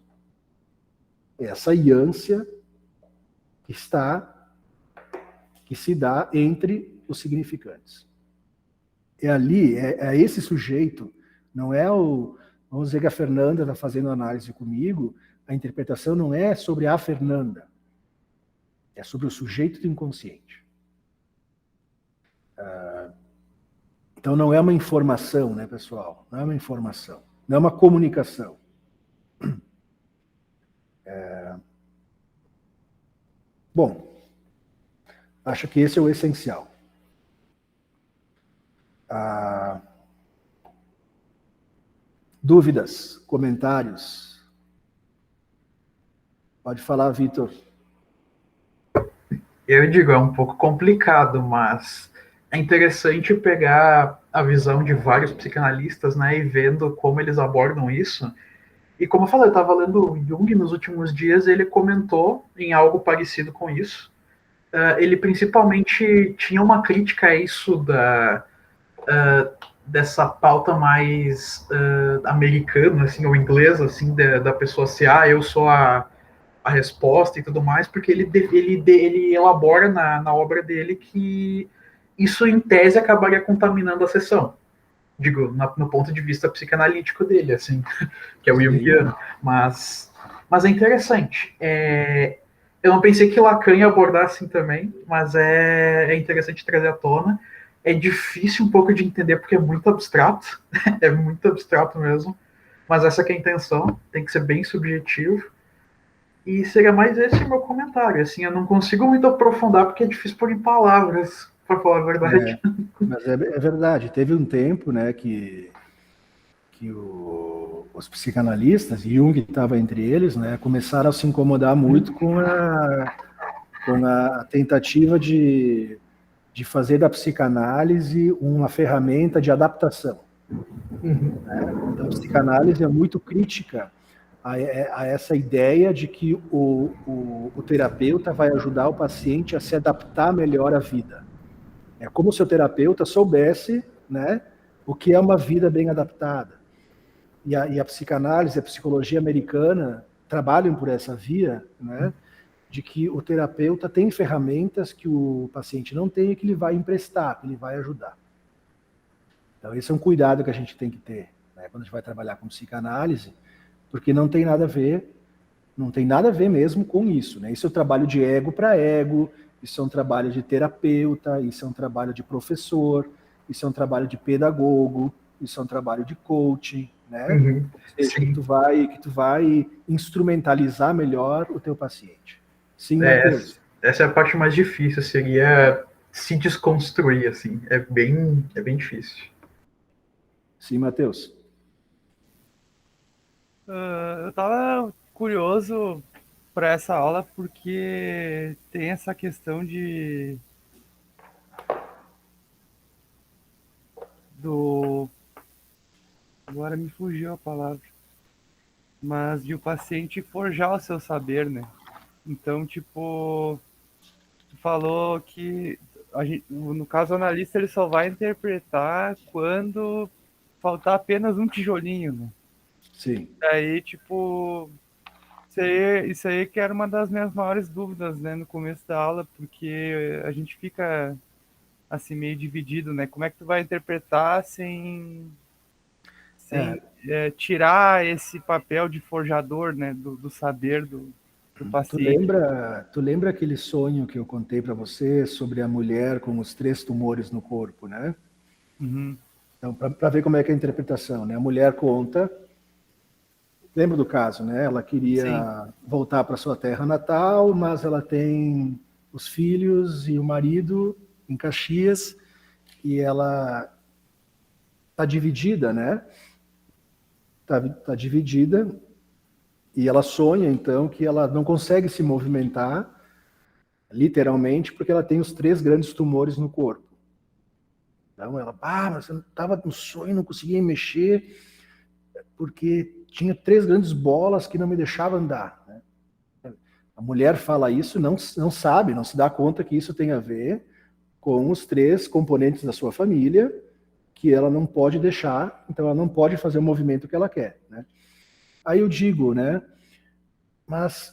essa iância que se dá entre os significantes. É ali, é esse sujeito, não é o... Vamos dizer que a Fernanda está fazendo análise comigo, a interpretação não é sobre a Fernanda, é sobre o sujeito do inconsciente. Então não é uma informação, né, pessoal? Não é uma informação, não é uma comunicação. Bom, acho que esse é o essencial. Dúvidas, comentários? Pode falar, Vitor. Eu digo, é um pouco complicado, mas é interessante pegar a visão de vários psicanalistas, né, e vendo como eles abordam isso. E como eu falei, eu estava lendo Jung nos últimos dias, ele comentou em algo parecido com isso. Ele principalmente tinha uma crítica a isso dessa pauta mais americana, assim, ou inglesa, assim, da pessoa ser, eu sou a resposta e tudo mais, porque ele elabora na obra dele que isso, em tese, acabaria contaminando a sessão. Digo, no ponto de vista psicanalítico dele, assim, que é o junguiano. Mas é interessante. Eu não pensei que Lacan ia abordar assim também, mas é interessante trazer à tona. É difícil um pouco de entender, porque é muito abstrato, é muito abstrato mesmo. Mas essa que é a intenção, tem que ser bem subjetivo. E seria mais esse o meu comentário. Assim, eu não consigo muito aprofundar porque é difícil pôr em palavras, para falar a verdade. Mas é verdade. Teve um tempo, né, que os psicanalistas, e Jung estava entre eles, né, começaram a se incomodar muito com a tentativa de fazer da psicanálise uma ferramenta de adaptação. Então, a psicanálise é muito crítica a essa ideia de que o terapeuta vai ajudar o paciente a se adaptar melhor à vida. É como se o terapeuta soubesse, né, o que é uma vida bem adaptada. E a psicanálise, a psicologia americana trabalham por essa via, né, de que o terapeuta tem ferramentas que o paciente não tem e que ele vai emprestar, que ele vai ajudar. Então, esse é um cuidado que a gente tem que ter, né, quando a gente vai trabalhar com psicanálise, porque não tem nada a ver, não tem nada a ver mesmo com isso, né? Isso é um trabalho de ego para ego, isso é um trabalho de terapeuta, isso é um trabalho de professor, isso é um trabalho de pedagogo, isso é um trabalho de coaching, né? Ou seja, que tu vai instrumentalizar melhor o teu paciente. Sim, Matheus? Essa é a parte mais difícil, seria se desconstruir, assim. É bem difícil. Sim, Matheus. Eu tava curioso para essa aula porque tem essa questão do agora me fugiu a palavra, mas de o paciente forjar o seu saber, né? Então, tipo, tu falou que no caso o analista ele só vai interpretar quando faltar apenas um tijolinho, né? Sim. Aí, tipo, isso aí que era uma das minhas maiores dúvidas, né, no começo da aula, porque a gente fica assim meio dividido, né? Como é que tu vai interpretar sem tirar esse papel de forjador, né, do saber do paciente? Tu lembra aquele sonho que eu contei para você sobre a mulher com os 3 tumores no corpo, né? Uhum. Então, para ver como é que é a interpretação, né? A mulher conta, lembra do caso, né? Ela queria Sim. voltar para sua terra natal, mas ela tem os filhos e o marido em Caxias e ela tá dividida, né? Tá dividida e ela sonha então que ela não consegue se movimentar literalmente porque ela tem os 3 grandes tumores no corpo. Então ela, mas eu estava no sonho, não conseguia mexer porque tinha 3 grandes bolas que não me deixavam andar. Né? A mulher fala isso, não sabe, não se dá conta que isso tem a ver com os 3 componentes da sua família que ela não pode deixar, então ela não pode fazer o movimento que ela quer. Né? Aí eu digo, né? Mas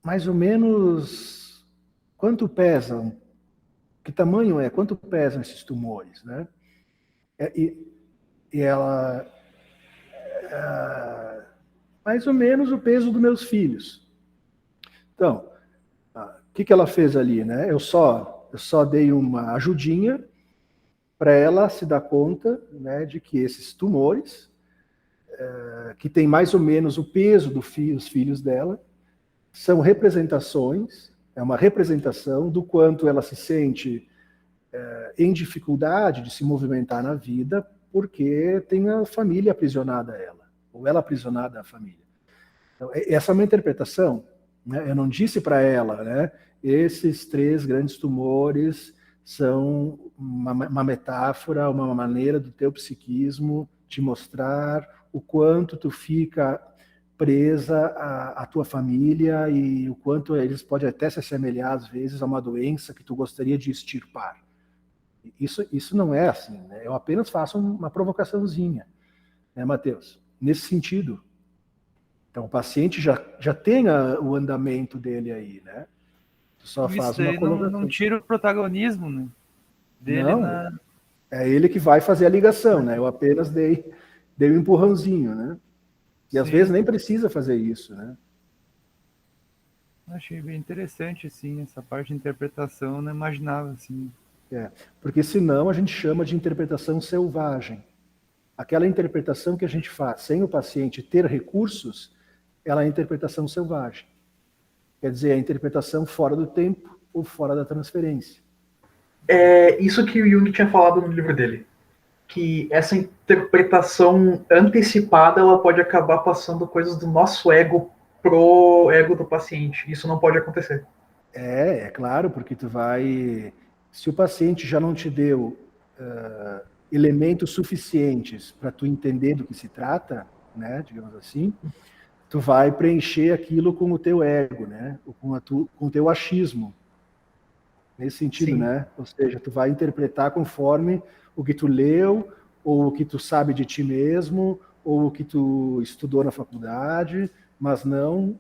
mais ou menos quanto pesam? Que tamanho é? Quanto pesam esses tumores, né? E ela mais ou menos o peso dos meus filhos. Então, o que ela fez ali, né? Eu só dei uma ajudinha para ela se dar conta, né, de que esses tumores, que tem mais ou menos o peso dos filhos dela, são representações, é uma representação do quanto ela se sente em dificuldade de se movimentar na vida, porque tem a família aprisionada a ela, ou ela aprisionada à família. Então, essa é uma interpretação. Né? Eu não disse para ela, né? Esses 3 grandes tumores são uma metáfora, uma maneira do teu psiquismo te mostrar o quanto tu fica presa à tua família e o quanto eles podem até se assemelhar, às vezes, a uma doença que tu gostaria de extirpar. Isso não é assim, né? Eu apenas faço uma provocaçãozinha, né, Matheus? Nesse sentido. Então, o paciente já tem o andamento dele aí, né? Tu só faz Isso uma aí colocação. não tira o protagonismo, né, dele Não, é ele que vai fazer a ligação, né? Eu apenas dei um empurrãozinho, né? E às vezes Sim. nem precisa fazer isso, né? Achei bem interessante, assim, essa parte de interpretação, eu não imaginava, assim. Porque senão a gente chama de interpretação selvagem. aquela interpretação que a gente faz sem o paciente ter recursos, ela é a interpretação selvagem. Quer dizer, a interpretação fora do tempo ou fora da transferência. É isso que o Jung tinha falado no livro dele, que essa interpretação antecipada ela pode acabar passando coisas do nosso ego pro ego do paciente. Isso não pode acontecer. É claro, porque tu vai... Se o paciente já não te deu elementos suficientes para tu entender do que se trata, né, digamos assim, tu vai preencher aquilo com o teu ego, né, ou com o teu achismo. Nesse sentido, Sim. né? Ou seja, tu vai interpretar conforme o que tu leu, ou o que tu sabe de ti mesmo, ou o que tu estudou na faculdade, mas não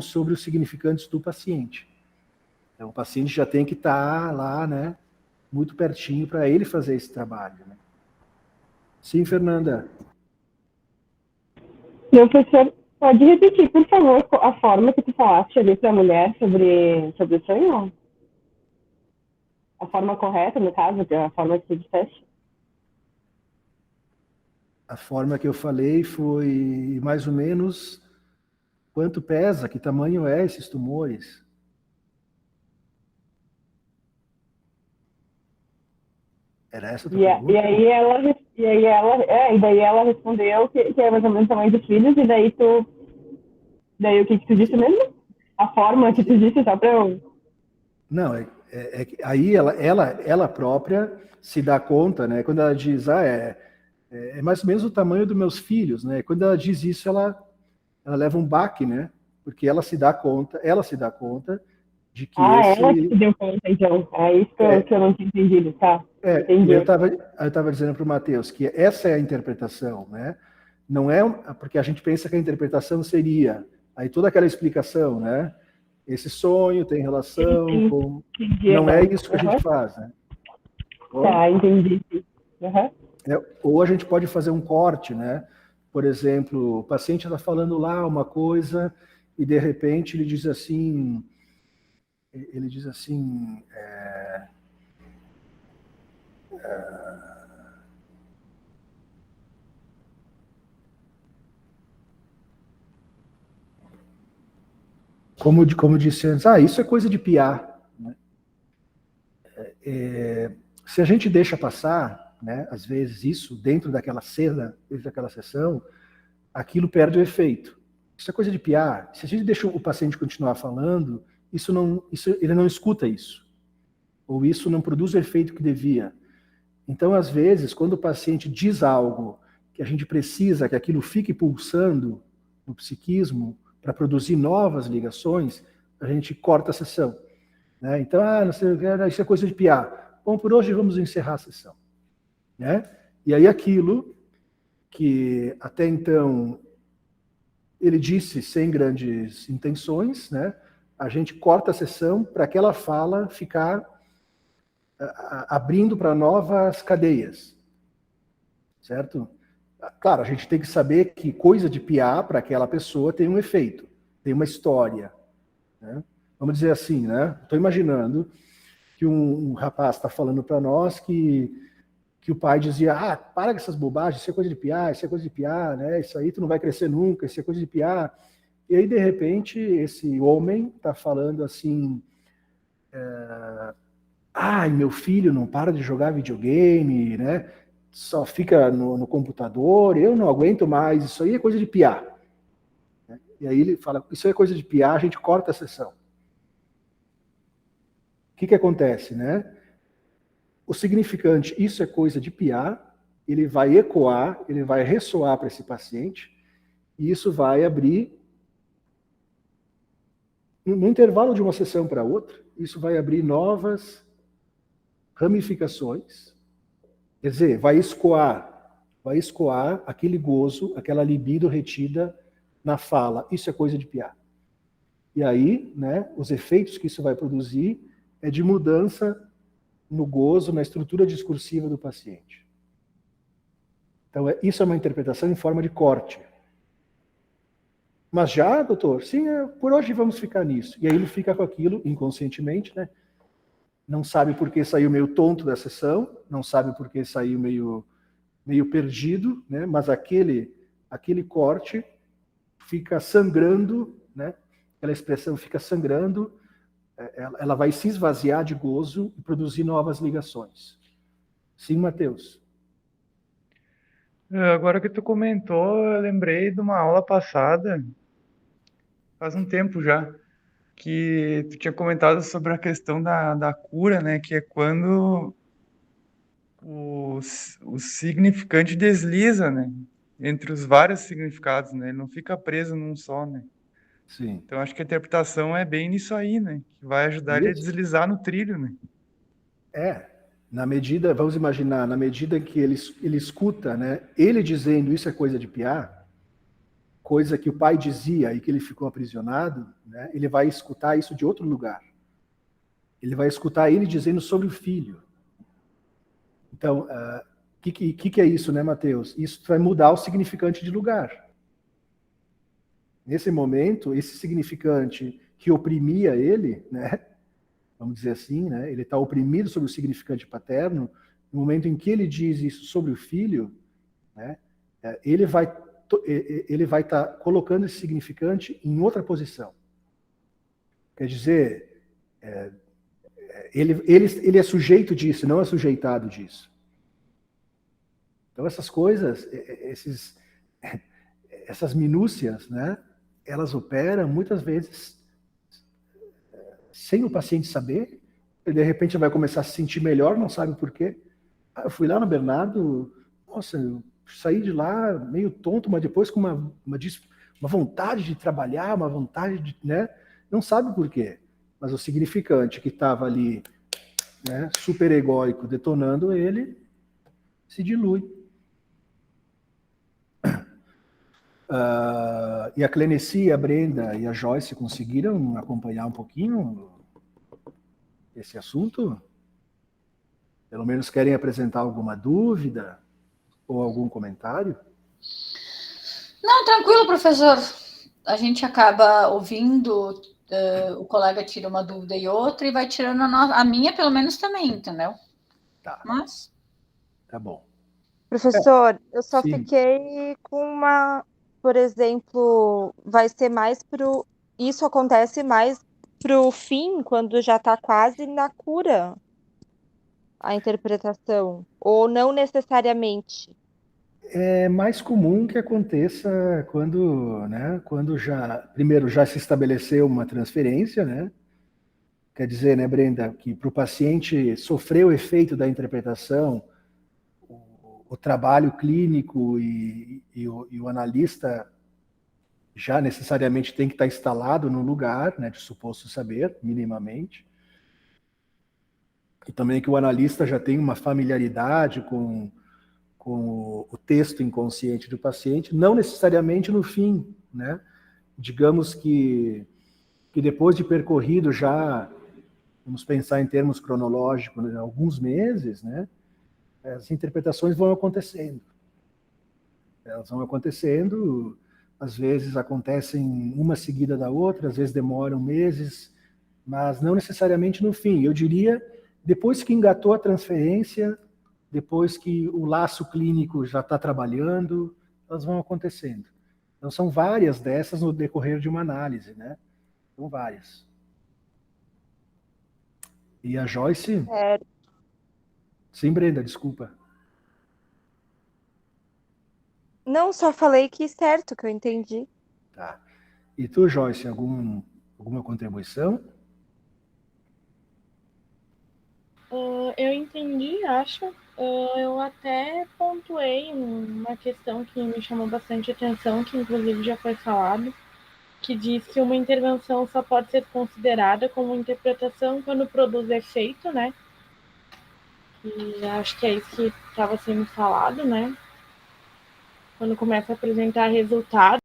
sobre os significantes do paciente. Então, o paciente já tem que estar lá, né, muito pertinho para ele fazer esse trabalho. Né? Sim, Fernanda? Professor, pode repetir, por favor, a forma que tu falaste ali para a mulher sobre o sonho? A forma correta, no caso, a forma que tu disseste? A forma que eu falei foi mais ou menos quanto pesa, que tamanho é esses tumores. Era essa a tua pergunta? E daí ela respondeu que é mais ou menos o tamanho dos filhos, e daí o que tu disse mesmo? A forma que tu disse, só para eu... Não, aí ela própria se dá conta, né? Quando ela diz, é mais ou menos o tamanho dos meus filhos, né? Quando ela diz isso, ela leva um baque, né? Porque ela se dá conta de que ela que se deu conta, então. É isso que eu não tinha entendido, tá? Entendi. Eu estava dizendo para o Matheus que essa é a interpretação, né? Não é porque a gente pensa que a interpretação seria aí toda aquela explicação, né? Esse sonho tem relação com... Não é isso que a gente faz, né? Tá, entendi. Ou a gente pode fazer um corte, né? Por exemplo, o paciente está falando lá uma coisa e de repente ele diz assim, como disse antes, isso é coisa de piá. Né? Se a gente deixa passar, né, às vezes isso, dentro daquela cena, dentro daquela sessão, aquilo perde o efeito. Isso é coisa de piá. Se a gente deixa o paciente continuar falando, ele não escuta isso. Ou isso não produz o efeito que devia. Então, às vezes, quando o paciente diz algo que a gente precisa que aquilo fique pulsando no psiquismo, para produzir novas ligações, a gente corta a sessão. Né? Então, não sei, isso é coisa de piá. Bom, por hoje vamos encerrar a sessão. Né? E aí aquilo que até então ele disse sem grandes intenções, né? A gente corta a sessão para aquela fala ficar abrindo para novas cadeias. Certo? Claro, a gente tem que saber que coisa de piá para aquela pessoa tem um efeito, tem uma história. Né? Vamos dizer assim, né? Estou imaginando que um rapaz está falando para nós que o pai dizia, para com essas bobagens, isso é coisa de piá, né? Isso aí tu não vai crescer nunca, isso é coisa de piá. E aí, de repente, esse homem está falando assim, meu filho não para de jogar videogame, né? Só fica no computador, eu não aguento mais, isso aí é coisa de piá. E aí ele fala, isso é coisa de piá, a gente corta a sessão. O que acontece, né? O significante, isso é coisa de piá, ele vai ecoar, ele vai ressoar para esse paciente, e isso vai abrir, no intervalo de uma sessão para outra, isso vai abrir novas ramificações. Quer dizer, vai escoar aquele gozo, aquela libido retida na fala. Isso é coisa de piá. E aí, né, os efeitos que isso vai produzir é de mudança no gozo, na estrutura discursiva do paciente. Então, isso é uma interpretação em forma de corte. Mas já, doutor, sim, por hoje vamos ficar nisso. E aí ele fica com aquilo inconscientemente, né? Não sabe por que saiu meio tonto da sessão, não sabe por que saiu meio meio perdido, né? Mas aquele corte fica sangrando, né? Aquela expressão fica sangrando, ela vai se esvaziar de gozo e produzir novas ligações. Sim, Mateus? Agora que tu comentou, eu lembrei de uma aula passada, faz um tempo já, que tu tinha comentado sobre a questão da cura, né? Que é quando o significante desliza, né? Entre os vários significados, né? Ele não fica preso num só, né? Sim. Então acho que a interpretação é bem nisso aí, né? Que vai ajudar ele a Isso. deslizar no trilho, né? Na medida, vamos imaginar, na medida que ele escuta, né? Ele dizendo isso é coisa de piá, coisa que o pai dizia e que ele ficou aprisionado, né? Ele vai escutar isso de outro lugar. Ele vai escutar ele dizendo sobre o filho. Então, o que é isso, né, Mateus? Isso vai mudar o significante de lugar. Nesse momento, esse significante que oprimia ele, né, vamos dizer assim, né, ele está oprimido sobre o significante paterno, no momento em que ele diz isso sobre o filho, né, ele vai estar colocando esse significante em outra posição. Quer dizer, ele é sujeito disso, não é sujeitado disso. Então essas coisas, essas minúcias, né, elas operam muitas vezes sem o paciente saber. Ele de repente vai começar a se sentir melhor, não sabe por quê. Eu fui lá no Bernardo, nossa, eu saí de lá meio tonto, mas depois com uma vontade de trabalhar, uma vontade de, né, não sabe por quê. Mas o significante que estava ali, né, super egóico, detonando ele, se dilui. E a Clenessi, a Brenda e a Joyce conseguiram acompanhar um pouquinho esse assunto? Pelo menos querem apresentar alguma dúvida ou algum comentário? Não, tranquilo, professor. A gente acaba ouvindo, o colega tira uma dúvida e outra e vai tirando a minha, pelo menos, também, entendeu? Tá. Mas... Tá bom. Professor, eu só Sim. fiquei com uma, por exemplo, vai ser mais pro. Isso acontece mais pro fim, quando já está quase na cura a interpretação, ou não necessariamente. É mais comum que aconteça quando, né, quando primeiro já se estabeleceu uma transferência, né? Quer dizer, né, Brenda, que para o paciente sofrer o efeito da interpretação, o trabalho clínico e o analista já necessariamente tem que estar instalado no lugar, né, de suposto saber, minimamente. E também que o analista já tem uma familiaridade com o texto inconsciente do paciente, não necessariamente no fim, né? Digamos que depois de percorrido já, vamos pensar em termos cronológicos, né, alguns meses, né? As interpretações vão acontecendo. Elas vão acontecendo, às vezes acontecem uma seguida da outra, às vezes demoram meses, mas não necessariamente no fim. Eu diria, depois que engatou a transferência, depois que o laço clínico já está trabalhando, elas vão acontecendo. Então são várias dessas no decorrer de uma análise, né? São várias. E a Joyce? Sim, Brenda, desculpa. Não, só falei que certo, que eu entendi. Tá. E tu, Joyce, alguma contribuição? Eu entendi, acho. Eu até pontuei uma questão que me chamou bastante atenção, que inclusive já foi falado, que diz que uma intervenção só pode ser considerada como interpretação quando produz efeito, né? E acho que é isso que estava sendo falado, né? Quando começa a apresentar resultado.